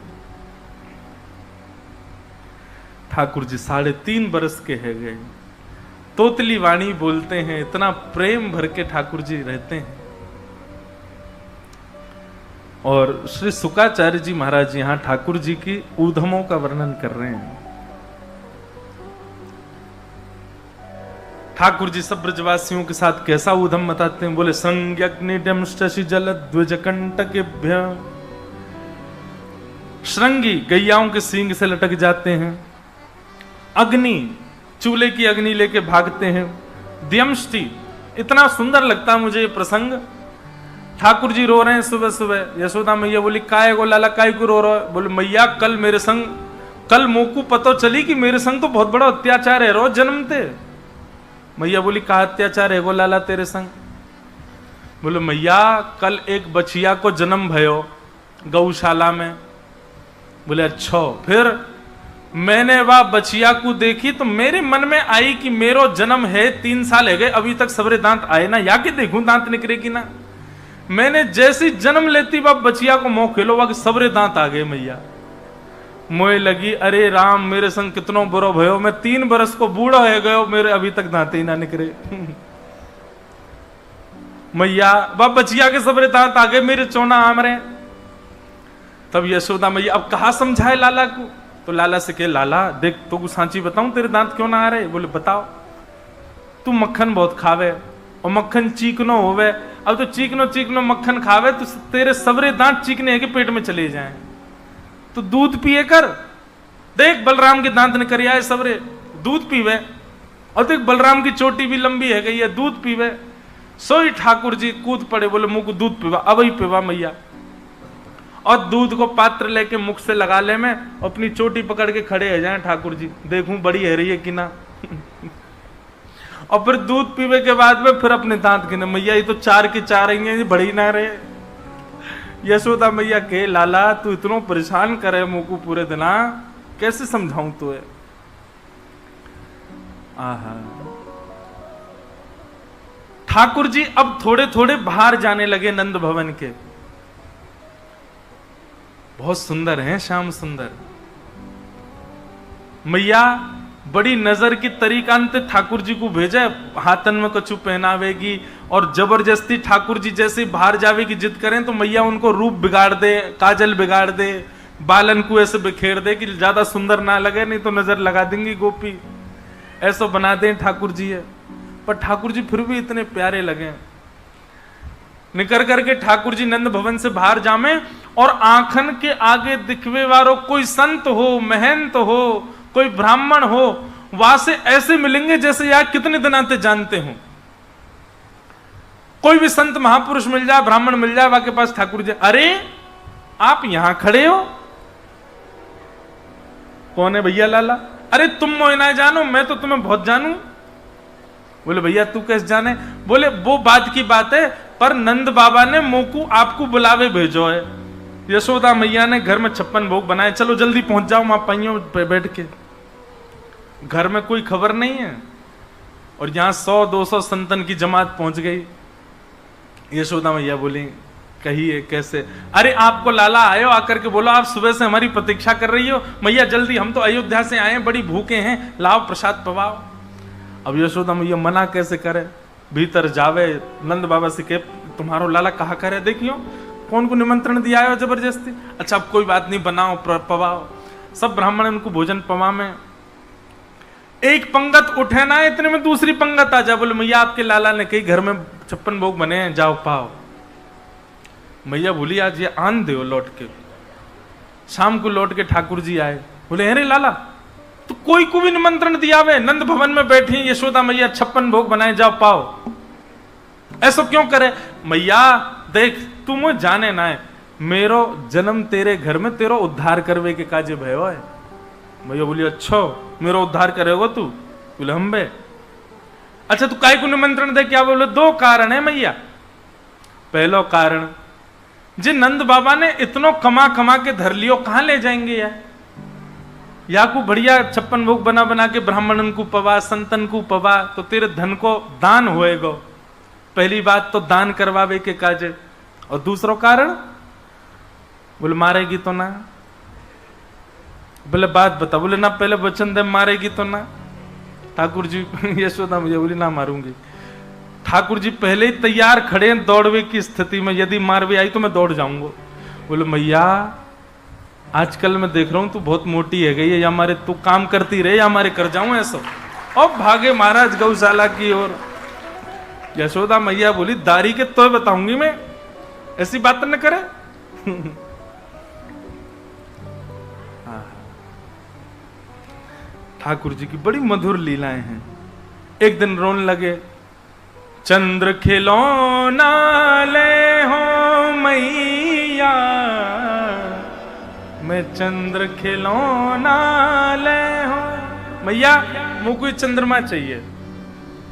ठाकुर जी 3.5 बरस के है गए, तोतली वाणी बोलते हैं, इतना प्रेम भर के ठाकुर जी रहते हैं। और श्री सुकाचार्य जी महाराज यहां ठाकुर जी की ऊधमों का वर्णन कर रहे हैं। ठाकुर जी सब ब्रजवासियों के साथ कैसा ऊधम बताते हैं, बोले संज्ञग्निडम शशि जल द्विज कंटकेभ्य, श्रृंगी गैयाओं के सींग से लटक जाते हैं, अग्नि चूल्हे की अग्नि लेके भागते हैं, द्यमष्टि, इतना सुंदर लगता है मुझे ये प्रसंग। ठाकुर जी रो रहे हैं सुबह सुबह, यशोदा मैया बोली काय गो लाला काय को रो रहा है, बोले मैया कल मेरे संग, कल मोकू पतो चली कि मेरे संग तो बहुत बड़ा अत्याचार है रो जन्मते। मैया बोली का अत्याचार है गो लाला तेरे संग, बोले मैया कल एक बछिया को जन्म भयो गौशाला में। बोले अच्छा, फिर मैंने वह बछिया को देखी तो मेरे मन में आई कि मेरो जन्म है 3 साल है गए, अभी तक सबरे दांत आए ना, या कि देखूं दांत निकले कि ना। मैंने जैसी जन्म लेती वह बछिया को मुंह खेलो वह सबरे दांत आ गए। मैया मोए लगी अरे राम मेरे संग कितनो बुरो भयो, मैं 3 बरस को बूढ़ा है गयो, मेरे अभी तक दांत ही ना निकले। मैया वह बछिया के सबरे दांत आ गए, मेरे चोना आम रहे। तब यशोदा मैया अब कहा समझाए लाला को, तो लाला से कहे लाला देख तो सांची बताऊं तेरे दांत क्यों ना आ रहे। बोले बताओ, तू मक्खन बहुत खावे और मक्खन चीकनो होवे, अब तो चीकनो मक्खन खावे तो तेरे सबरे दांत चीकने है कि पेट में चले जाएं, तो दूध पिए कर। देख बलराम के दांत निकल आए सबरे, दूध पीवे, और देख बलराम की चोटी भी लंबी है गई है, दूध पीवे। सोई ठाकुर जी कूद पड़े, बोले मुंह को दूध पीवा, अब ही पीवा मैया। और दूध को पात्र लेके मुख से लगा ले, में अपनी चोटी पकड़ के खड़े हो जाए ठाकुर जी, देखूं बड़ी है रही है कि ना। और फिर दूध पीवे के बाद में फिर अपने दांत गिने, मैया ये तो 4 की 4 ही बड़ी ना रहे। यशोदा मैया के लाला तू इतना परेशान करे मुंह को पूरे दिना, कैसे समझाऊं तुझे। आहा, ठाकुर जी अब थोड़े थोड़े बाहर जाने लगे नंद भवन के। बहुत सुंदर हैं श्याम सुंदर। मैया बड़ी नजर की तरीकांत ठाकुर जी को भेजा, हाथन में कछु पहनावेगी, और जबरदस्ती ठाकुर जी जैसे बाहर जावे की जिद करें तो मैया उनको रूप बिगाड़ दे, काजल बिगाड़ दे, बालन को ऐसे बिखेर दे कि ज्यादा सुंदर ना लगे, नहीं तो नजर लगा देंगी गोपी, ऐसा बना दे ठाकुर जी है। पर ठाकुर जी फिर भी इतने प्यारे लगे। निकल करके ठाकुर जी नंद भवन से बाहर जामे, और आंखन के आगे दिखवे वालों कोई संत हो, महंत हो, कोई ब्राह्मण हो, वहां से ऐसे मिलेंगे जैसे यार कितने दिन आते जानते हो। कोई भी संत महापुरुष मिल जाए, ब्राह्मण मिल जाए, वहां के पास ठाकुर जी, अरे आप यहां खड़े हो, कौन है भैया लाला, अरे तुम मोह ना जानो, मैं तो तुम्हें बहुत जानू। बोले भैया तू कैसे जाने। बोले वो बात की बात है, पर नंद बाबा ने मोकू आपको बुलावे भेजो है। यशोदा मैया ने घर में 56 भोग बनाए, चलो जल्दी पहुंच जाओ मां पाइयों पे बैठ के। घर में कोई खबर नहीं है और यहां 100-200 संतन की जमात पहुंच गई। यशोदा मैया बोली, कहिए कैसे? अरे आपको लाला आयो, आकर के बोलो आप सुबह से हमारी प्रतीक्षा कर रही हो। मैया जल्दी, हम तो अयोध्या से आए हैं, बड़ी भूखे हैं, लाओ प्रसाद पवाओ। अब यशोदा मैया मना कैसे करे, भीतर जावे, नंद बाबा से के तुम्हारो लाला कहा करे, देखियो कौन को निमंत्रण दिया है जबरदस्ती। अच्छा अब कोई बात नहीं, बनाओ पवाओ। सब ब्राह्मण उनको भोजन पवा में, एक पंगत उठे ना, इतने में दूसरी पंगत आ जा, बोले मैया आपके लाला ने कही घर में 56 भोग बने हैं, जाओ पाओ। मैया बोली आज ये आन दो लौट के। शाम को लौट के ठाकुर जी आए, बोले अरे लाला तो कोई को भी निमंत्रण दिया वे, नंद भवन में बैठी यशोदा मैया 56 भोग बनाए, जाओ पाओ। ऐसा क्यों करे? मैया देख तू मुझे जाने ना है, मेरो जन्म तेरे घर में तेरो उद्धार करवे के काजे भयो है। मैया बोली अच्छा मेरा उद्धार करेगा तू? बोले हम बे। अच्छा तू काय को निमंत्रण दे? क्या बोले? 2 कारण है मैया। पहलो कारण, जे नंद बाबा ने इतनो कमा कमा के धर लियो, कहां ले जाएंगे यार? या को बढ़िया 56 भोग बना बना के ब्राह्मणन को पवा, संतन को पवा, तो तेरे धन को दान होएगा। पहली बात तो दान करवावे के काजे। और दूसरो कारण, बोले मारेगी तो ना। बोले बात बता। बोले ना पहले वचन दे, मारेगी तो ना। ठाकुर जी यशोदा मुझे बोली ना मारूंगी। ठाकुर जी पहले ही तैयार खड़े हैं दौड़वे की स्थिति में, यदि मारवे आई तो मैं दौड़ जाऊंगा। बोले मैया आजकल मैं देख रहा हूं तू बहुत मोटी है गई है, या हमारे तू काम करती रहे या हमारे कर जाऊं ऐसा। और भागे महाराज गौशाला की ओर। यशोदा मैया बोली दारी के तो बताऊंगी मैं, ऐसी बात न करे। ठाकुर जी की बड़ी मधुर लीलाएं हैं। एक दिन रोने लगे, चंद्र खिलौना ले हो मैया, मैं चंद्र खिलौना ले हो मैया, मुझे कोई चंद्रमा चाहिए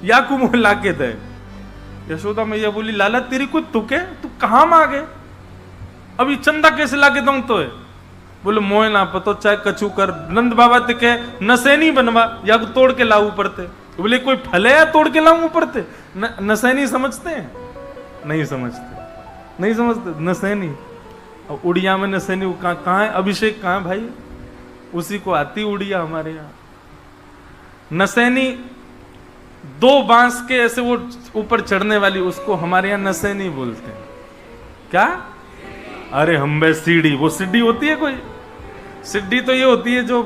या को मुंह लाके दे। यशोदा मैया बोली लाला तेरी कोई तुके, तू कहां मांगे? अभी चंदा कैसे लाके दूं तो है? बोले मोह ना पतो, चाहे कछु कर। नंद बाबा ते के नसैनी बनवा, या को तोड़ के लाऊ पड़ते। बोले कोई फल है या तोड़ के लाऊ पड़ते? नसैनी समझते हैं? नहीं समझते, नहीं समझते नसैनी। और उड़िया में नसैनी कहाँ है? अभिषेक कहाँ है भाई? उसी को आती उड़िया हमारे यहाँ। नसैनी 2 बांस के ऐसे वो ऊपर चढ़ने वाली, उसको हमारे यहाँ नसैनी बोलते हैं। क्या? अरे हम बे सीढ़ी, वो सीढ़ी होती है कोई? सीढ़ी तो ये होती है जो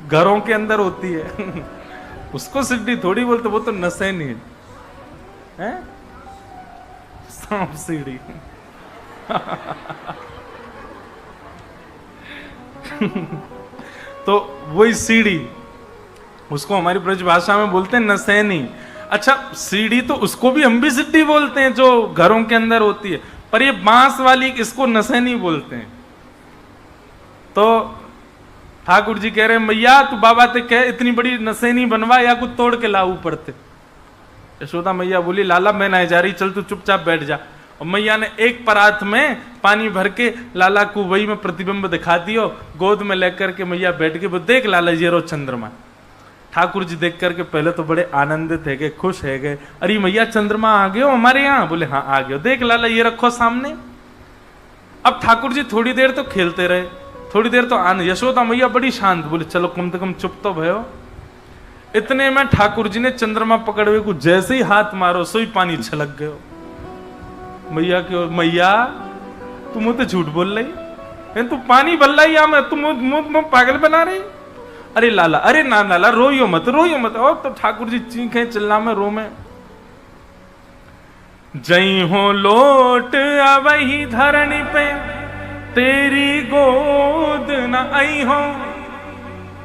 घरों के अंदर होती है। उसको सीढ़ी थोड़ी बोलते, वो तो नसैनी है। सांप सीढ़ी। तो वही सीढ़ी, उसको हमारी ब्रज भाषा में बोलते हैं नसैनी। अच्छा सीढ़ी तो उसको भी हम भी सीढ़ी बोलते हैं जो घरों के अंदर होती है, पर ये बांस वाली इसको नसैनी बोलते हैं। तो ठाकुर जी कह रहे हैं मैया तू बाबा ते कह इतनी बड़ी नसैनी बनवा, या कुछ तोड़ के लाऊ पड़ते। यशोदा मैया बोली लाला मैं नहीं जा रही, चल तू चुपचाप बैठ जा। और मैया ने एक परात में पानी भर के लाला को वही में प्रतिबिंब दिखा दियो, गोद में लेकर के मैया बैठ के, देख लाला ये रो चंद्रमा। ठाकुर जी देख करके पहले तो बड़े आनंदित है गए, खुश है गए। अरे मैया चंद्रमा आ गए हो हमारे यहाँ? बोले हाँ आ गए। देख लाला ये रखो सामने। अब ठाकुर जी थोड़ी देर तो खेलते रहे, थोड़ी देर तो आनंद। यशोदा मैया बड़ी शांत, बोले चलो कम से कम चुप तो भयो। इतने में ठाकुर जी ने चंद्रमा पकड़वे को जैसे ही हाथ मारो सोई पानी छलक गयो। मैया के मैया तुम मुझे झूठ बोल रही, तू पानी बल्ला या मैं तुम पागल बना रही? अरे लाला, अरे ना लाला रोइयो मत, रोइयो मत। और तो ठाकुर जी चीखे चिल्ला में रो में। जई हो लोट अवही धरणी पे, तेरी गोद न आई हो।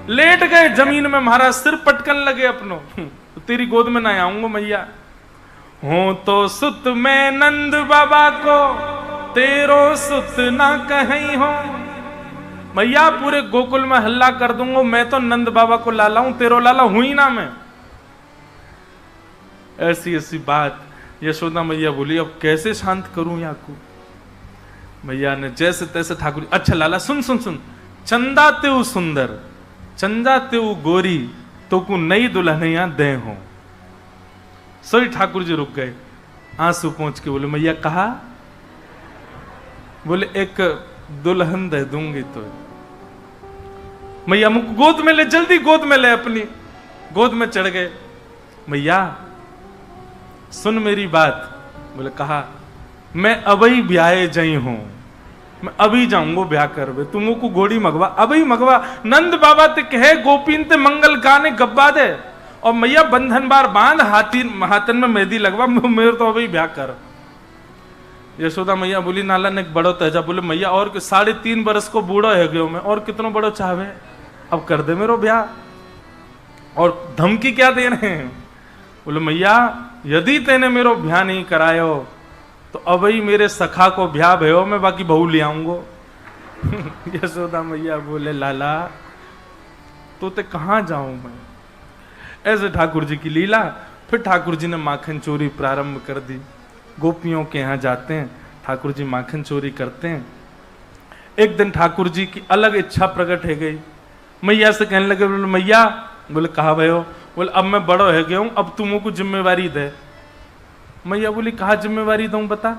लेट गए जमीन में, महाराज सिर पटकन लगे अपनों। तो तेरी गोद में ना आऊंगा मैया। हो तो सुत में नंद बाबा को, तेरो सुत ना कहीं हो। मैया पूरे गोकुल में हल्ला कर दूंगा, मैं तो नंद बाबा को लाला हूं, तेरो लाला हुई ना मैं। ऐसी ऐसी बात। यशोदा मैया बोली अब कैसे शांत करूं या को? मैया ने जैसे तैसे ठाकुर, अच्छा लाला सुन सुन सुन, चंदा तेऊ सुंदर, चंदा तेऊ गोरी, तो को नई दुल्हनिया दे हो। सोई ठाकुर जी रुक गए, आंसू पहुंच के बोले मैया कहा? बोले एक दुल्हन दे दूंगी तो। मैया मुझ गोद में ले, जल्दी गोद में ले, अपनी गोद में चढ़ गए। मैया सुन मेरी बात। बोले कहा? मैं अबई ब्याहे जई हूं, मैं अभी जाऊंगो ब्याह करवे, तुमको को घोड़ी मगवा, अभी मगवा। नंद बाबा ते कहे गोपीन ते मंगल गाने गब्बा दे, और मैया बंधन बार बांध, हाथन में मेहंदी लगवा, मेरे तो अभी ब्याह कर। यशोदा मैया बोली नाला ने बड़ो तेजा। बोले मैया और 3.5 बरस को बूढ़ो है गयो मैं, और कितनो बड़ो चाहे, अब कर दे मेरो ब्याह, और धमकी क्या दे रहे हैं? बोले मैया यदि तेने मेरो ब्याह नहीं करायो तो अबही मेरे सखा को ब्याह भयो, मैं बाकी बहू ले आऊंगो। यशोदा मैया बोले लाला तो ते कहां जाऊं मैं? ऐसे ठाकुर जी की लीला। फिर ठाकुर जी ने माखन चोरी प्रारंभ कर दी। गोपियों के यहाँ जाते हैं, ठाकुर जी माखन चोरी करते हैं। एक दिन ठाकुर जी की अलग इच्छा प्रकट है गई। मैया से कहने लगे, बोले मैया, बोले कहा भयो? बोले अब मैं बड़ो है गया हूं, अब तुमको जिम्मेवारी दे। मैया बोली कहा जिम्मेवारी दूं बता?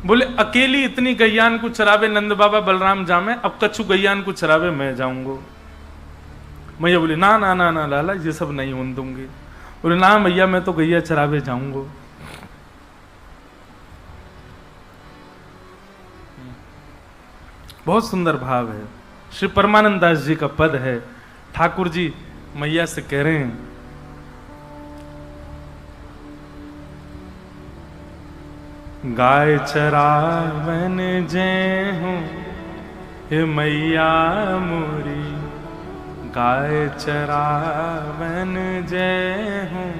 बोले अकेली इतनी गैयान को चरावे नंद बाबा बलराम जामे, अब कछु गैयान को चरावे मैं जाऊंगो। मैया बोली ना ना ना ना लाला, ये सब नहीं होने दूंगी। बोले ना मैया, मैं तो गैया चरावे जाऊंगो। बहुत सुंदर भाव है, श्री परमानंद दास जी का पद है। ठाकुर जी मैया से कह रहे हैं, गाय चरावन जय हूँ हे मैया मोरी, गाय चरावन जय हूँ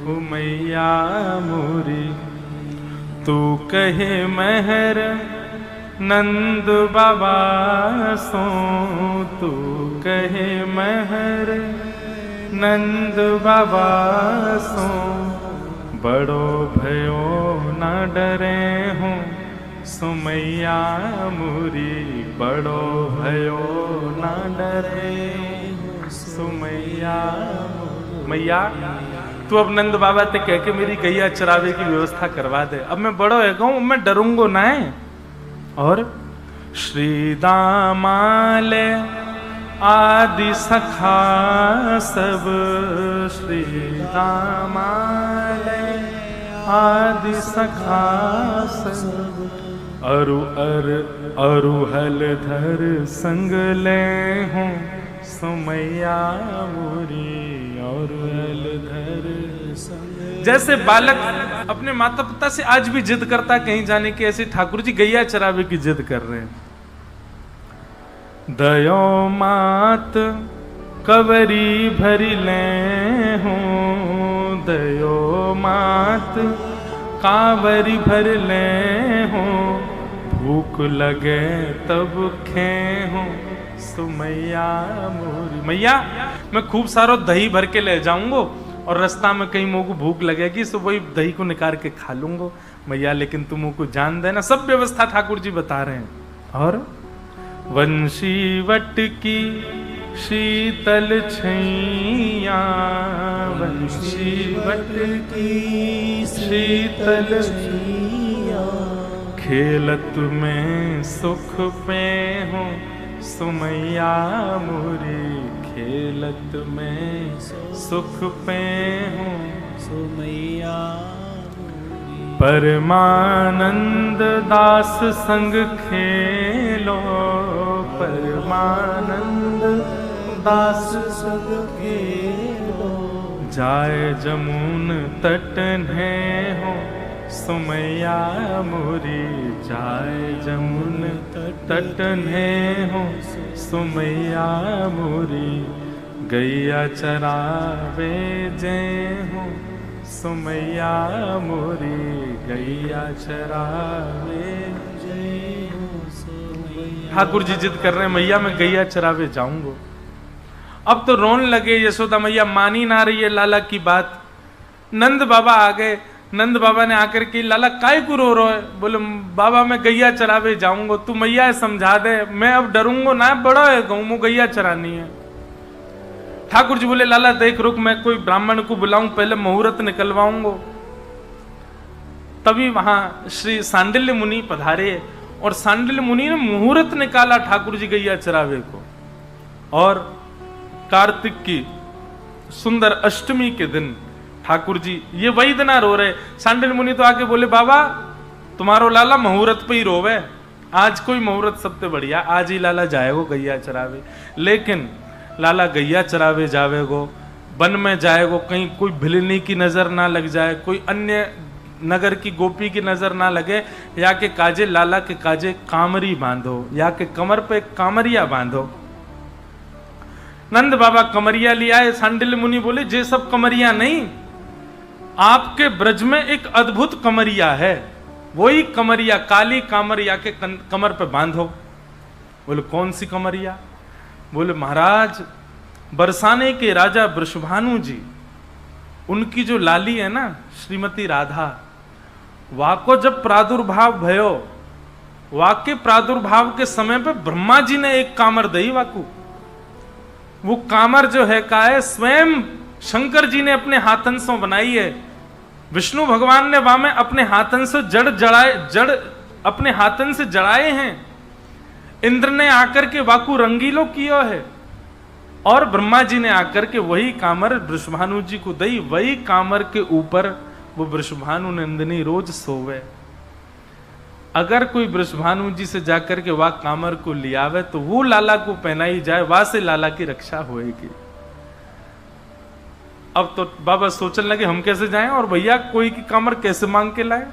ओ मैया मोरी। तू कहे महर नंद बाबा सो, तू कहे महर नंद बाबा सो, बड़ो भयो न डरे हूँ सुमैया मोरी, बड़ो भयो न डरे सुमैया। मैया तू अब नंद बाबा ते कह के मेरी गैया चरावे की व्यवस्था करवा दे, अब मैं बड़ो है गऊ, मैं डरूंगो ना है। और श्री दामाले आदि सखा सब, श्री दामाले आदि सखा सब, अरुहल धर संग ले हूँ सुमैया मोरी, अरुहल धर संग। जैसे बालक अपने माता पिता से आज भी जिद करता कहीं जाने की, ऐसे ठाकुर जी गैया चरावे की जिद कर रहे हैं। दयो मात कवरी भरी ले हूँ, दयो मात कावरी भर ले हूँ, भूख लगे तब खे हूँ सुमैया मोरी। मैया मैं खूब सारो दही भर के ले जाऊंगो, और रास्ता में कहीं मुँह को भूख लगेगी तो वही दही को निकाल के खा लूंगो मैया, लेकिन तुम मुझको जान देना। सब व्यवस्था ठाकुर जी बता रहे हैं। और वंशी वट की शीतल छैया, वंशी वट की शीतल छैया, खेलत में सुख पे हूँ सुमैया मोरी, खेलत में सुख पे हूँ सुमैया। परमानंद दास संग खेलो, परमानंद दास संग खेलो, जाए जमुन तटने हो सुमैया मोरी, जाए जमुन तटने हो सुमैया मोरी, गैया चरावे जय हो सुमैया मोरी, गैया चरावे जय हो सुमैया। ठाकुर जी जिद कर रहे हैं, मैया मैं गैया चरावे जाऊंगो। अब तो रोन लगे यशोदा मैया, मानी ना रही है लाला की बात। नंद बाबा आ गए। नंद बाबा ने आकर के, लाला काय को रो रहे? बोले बाबा मैं गैया चरावे जाऊंगा, तू मैया समझा दे, मैं अब डरूंगा ना, बड़ा है गऊ मु गैया चरानी है। ठाकुर जी बोले लाला देख रुक, मैं कोई ब्राह्मण को बुलाऊं, पहले मुहूर्त निकलवाऊंगा। तभी वहां श्री सांडिल्य मुनि पधारे और सांडिल्य मुनि ने मुहूर्त निकाला ठाकुर जी गैया चरावे को। और कार्तिक की सुंदर अष्टमी के दिन ठाकुर जी, ये वही दिन रो रहे, सांडिल्य मुनि तो आके बोले बाबा तुम्हारो लाला मुहूर्त पे ही रोवे, आज कोई मुहूर्त सबसे बढ़िया, आज ही लाला जाएगो गैया चरावे। लेकिन लाला गैया चरावे जावेगो, वन में जाएगो, कहीं कोई भिलनी की नजर ना लग जाए, कोई अन्य नगर की गोपी की नजर ना लगे, या के काजे लाला के काजे कामरी बांधो, या के कमर पे कामरिया बांधो। नंद बाबा कमरिया लिया है। सांडिल्य मुनि बोले जे सब कमरिया नहीं, आपके ब्रज में एक अद्भुत कमरिया है, वही कमरिया काली कामरिया के कमर पे बांधो। बोले कौन सी कमरिया? बोले महाराज बरसाने के राजा वृषभानु जी, उनकी जो लाली है ना श्रीमती राधा, वाको जब प्रादुर्भाव भयो, वाके प्रादुर्भाव के समय पे ब्रह्मा जी ने एक कामर दई वाकू। वो कामर जो है का है, स्वयं शंकर जी ने अपने हाथन से बनाई है। विष्णु भगवान ने वहां में अपने हाथन से जड़ अपने हाथन से जड़ाए हैं। इंद्र ने आकर के वाकू रंगीलो किया है, और ब्रह्मा जी ने आकर के वही कामर वृषभानु जी को दई। वही कामर के ऊपर वो वृषभानु नंदिनी रोज सोवे। अगर कोई वृषभानु जी से जाकर के वह कामर को लियावे तो वो लाला को पहनाई जाए, वहां से लाला की रक्षा होएगी। अब तो बाबा सोचने लगे हम कैसे जाएं, और भैया कोई की कामर कैसे मांग के लाए।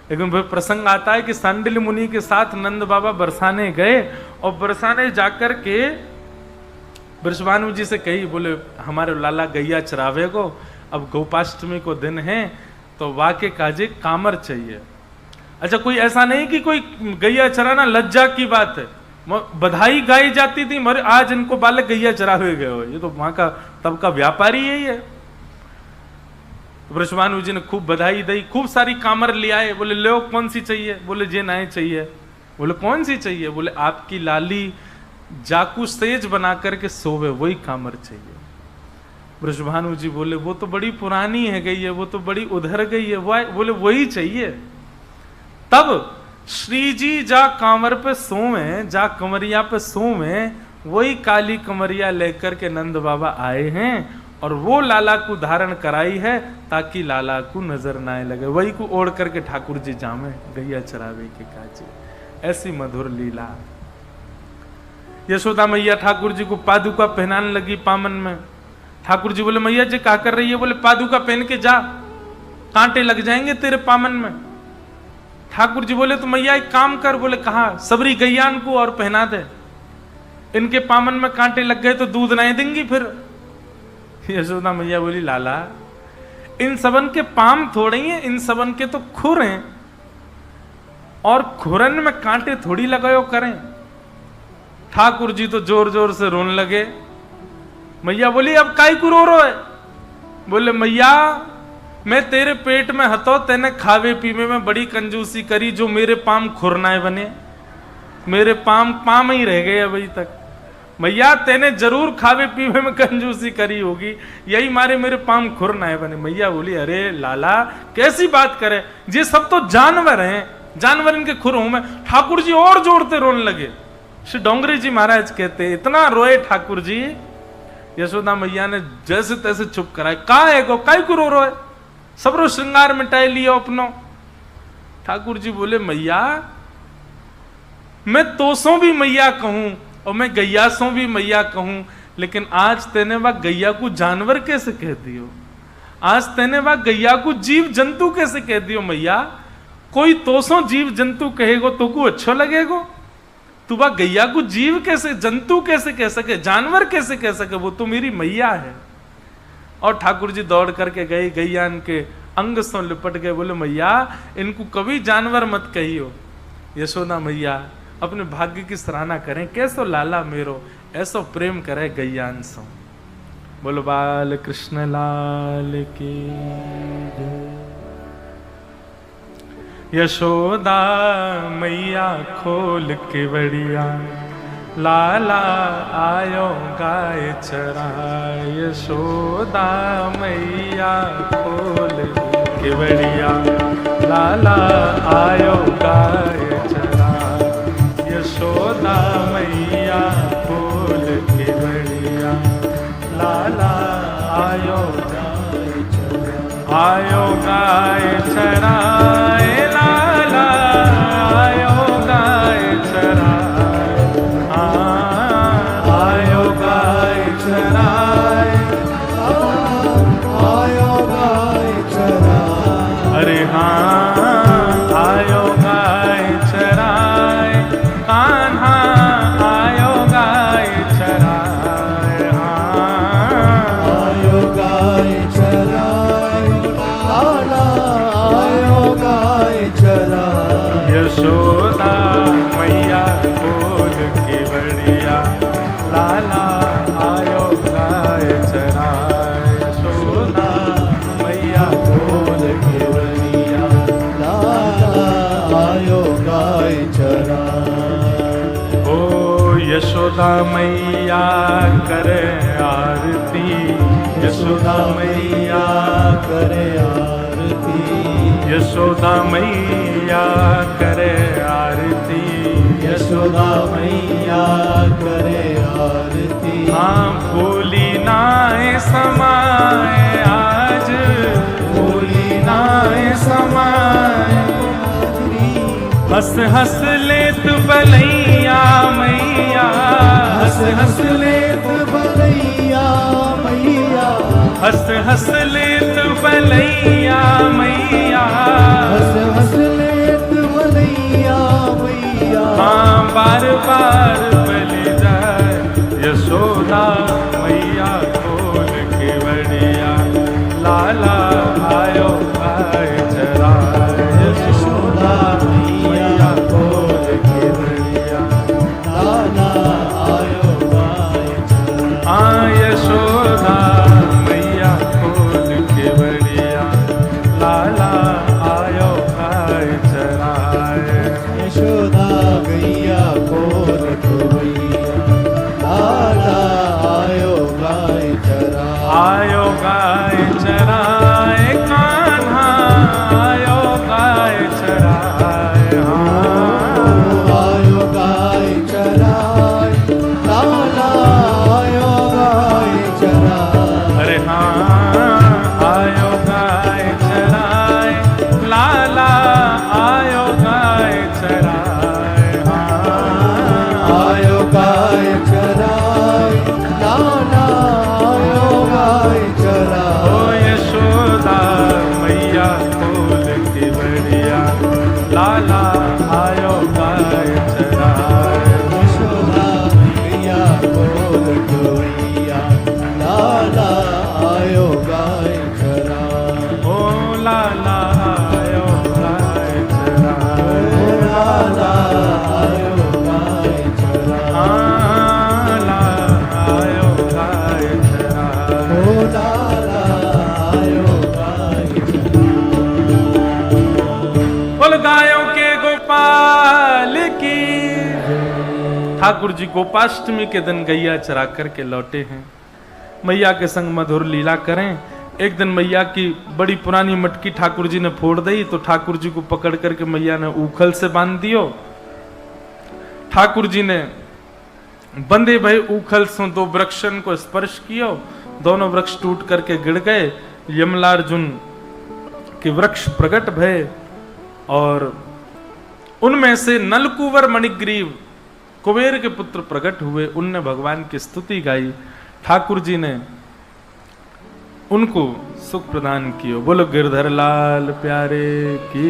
लेकिन फिर प्रसंग आता है कि सांडिल्य मुनि के साथ नंद बाबा बरसाने गए, और बरसाने जाकर के वृषभानु जी से कही, बोले हमारे लाला गैया चरावे को, अब गोपाष्टमी को दिन है, तो वाके काजे कामर चाहिए। अच्छा कोई ऐसा नहीं कि कोई गैया चराना लज्जा की बात है, बधाई गाई जाती थी, मरे आज इनको बालक गैया चरावे गए हो, ये तो वहां का तब का व्यापारी यही है। वृषभानु जी ने खूब बधाई दी, खूब सारी कामर ले आए। बोले लो कौन सी चाहिए? बोले जे नाए चाहिए। बोले कौन सी चाहिए? बोले आपकी लाली जाकू सेज बना करके सोवे, वही कामर चाहिए। वृषभानु जी बोले वो तो बड़ी पुरानी है गई है, वो तो बड़ी उधर गई है, बोले वही चाहिए। तब श्री जी जा कांवर पे सोवे, जा कमरिया पे सोवे, वही काली कमरिया लेकर के नंद बाबा आए हैं, और वो लाला को धारण कराई है ताकि लाला को नजर ना आए लगे। वही को ओढ़ करके ठाकुर जी जामे गैया चरावे के काजे। ऐसी मधुर लीला। यशोदा मैया ठाकुर जी को पादुका पहनाने लगी पामन में। ठाकुर जी बोले मैया जी क्या कर रही है? बोले पादुका पहन के जा, कांटे लग जाएंगे तेरे पामन में। ठाकुर जी बोले तो मैया एक काम कर। बोले कहा? सबरी गैयान को और पहना दे, इनके पामन में कांटे लग गए तो दूध नहीं देंगी फिर। यशोदा मैया बोली लाला इन सबन के पाम थोड़े ही हैं, इन सबन के तो खुर हैं, और खुरन में कांटे थोड़ी लगायो करें। ठाकुर जी तो जोर जोर से रोने लगे। मैया बोली अब काई को रो रहे? बोले मैया मैं तेरे पेट में हतो, तेने खावे पीवे में बड़ी कंजूसी करी, जो मेरे पाम खुरनाए बने, मेरे पाम ही रह गए अभी तक। मैया तेने जरूर खावे पीवे में कंजूसी करी होगी, यही मारे मेरे पाम खुरनाए बने। मैया बोली अरे लाला कैसी बात करे, ये सब तो जानवर हैं, जानवर इनके खुर हूं मैं। ठाकुर जी और जोर से रोने लगे। श्री डोंगरी जी महाराज कहते इतना रोए ठाकुर जी, यशोदा मैया ने जैसे तैसे चुप कराए। का है गो काय को रो है? सबरो श्रृंगार मिटाए लियो अपनो। ठाकुर जी बोले मैया मैं तोसों भी मैया कहूं और मैं गैयासों भी मैया कहूं, लेकिन आज तेने वह गैया को जानवर कैसे कह दियो? आज तेने वह गैया को जीव जंतु कैसे कह दियो? मैया कोई तोसों जीव जंतु कहेगो तो को अच्छा लगेगो? तू वह गैया को जीव कैसे, जंतु कैसे कह सके, जानवर कैसे कह सके? वो तो मेरी मैया है। और ठाकुर जी दौड़ करके गए, गैया इनके अंग से लिपट गए। बोले मैया इनको कभी जानवर मत कहियो। यशोदा मैया अपने भाग्य की सराहना करें, कैसो लाला मेरो ऐसो प्रेम करे गैयान सो। बोलो बाल कृष्ण लाल की जय। यशोदा मैया खोल के बढ़िया, लाला आयो गाय चराय। यशोदा मैया खोल के बढ़िया, लाला आयो गाय चराय। यशोदा मैया खोल के बढ़िया, लाला आयो गाय चराय। आयो गाय चराय, लाला आयो गाय चराय। आयो गाय चराय, आयो गाय चराय। अरे हाँ आयो गाय चराय, कान्हा आयो गाय चराय। आयो गाय चराय, लाला आयो गाय चराय। यशोदा मैया खोल के बढ़िया, लाला आयो गाय चराय। यशोदा मैया खोल के बढ़िया, लाला आयो गाय चराय। ओ यशोदा मैया करे आरती। यशोदा मैया करे आरती। यशोदा मैया करे आरती। यशोदा मैया करे आरती। हाँ भूली नाय समाए आज, भूली नाय समाए। हंस हंस लेत बलैया मैया, हंस हंस लेत बलैया मैया। हंस हंस लेत बलैया मैया। हंस हंस लेत बलैया मैया। हाँ बार बार बलि जाए, यशोदा मैया खोल के बढ़िया, लाला आयो गाय चराय। यशोदा मैया खोल के बढ़िया, लाला आयो गाय चराय। हाँ यशोदा मैया खोल के बढ़िया, लाला आयो गाय चराय। यशोदा गैया खोल गैया, लाला आयो गाय चराय। आयो गाय चराय, कान्हा आयो गाय चराय। आयो गाय चराय, लाला आयो गाय चराय। अरे हाँ आयो गाय चराय, लाला आयो गाय चराय। आयो गाय चराय, लाला आयो गाय चराय। ओ यशोदा मैया खोल के बढ़िया, लाला आयो गाय चराय। यशोदा मैया खोल गैया, लाला आयो गाय चराय। ओ लाला आयो गाय चराय। लाला आयो गाय चराय। हाँ लाला आयो गाय चराय। ओ लाला आयो गाय चराय। बोल गायों के गोपाल की। ठाकुर जी गोपाष्टमी के दिन गैया चरा करके लौटे हैं, मैया के संग मधुर लीला करें। एक दिन मैया की बड़ी पुरानी मटकी ठाकुर जी ने फोड़ दी, तो ठाकुर जी को पकड़ करके मैया ने ऊखल से बांध दियो। ठाकुर जी ने बंधे भय ऊखल से दो वृक्षन को स्पर्श कियो, दोनों वृक्ष टूट करके गिर गए। यमलार्जुन के वृक्ष प्रकट भय और उनमें से नलकुवर मणिग्रीव कुबेर के पुत्र प्रकट हुए। उनने भगवान की स्तुति गाई, ठाकुर जी ने उनको सुख प्रदान किया। बोलो गिरधर लाल प्यारे की।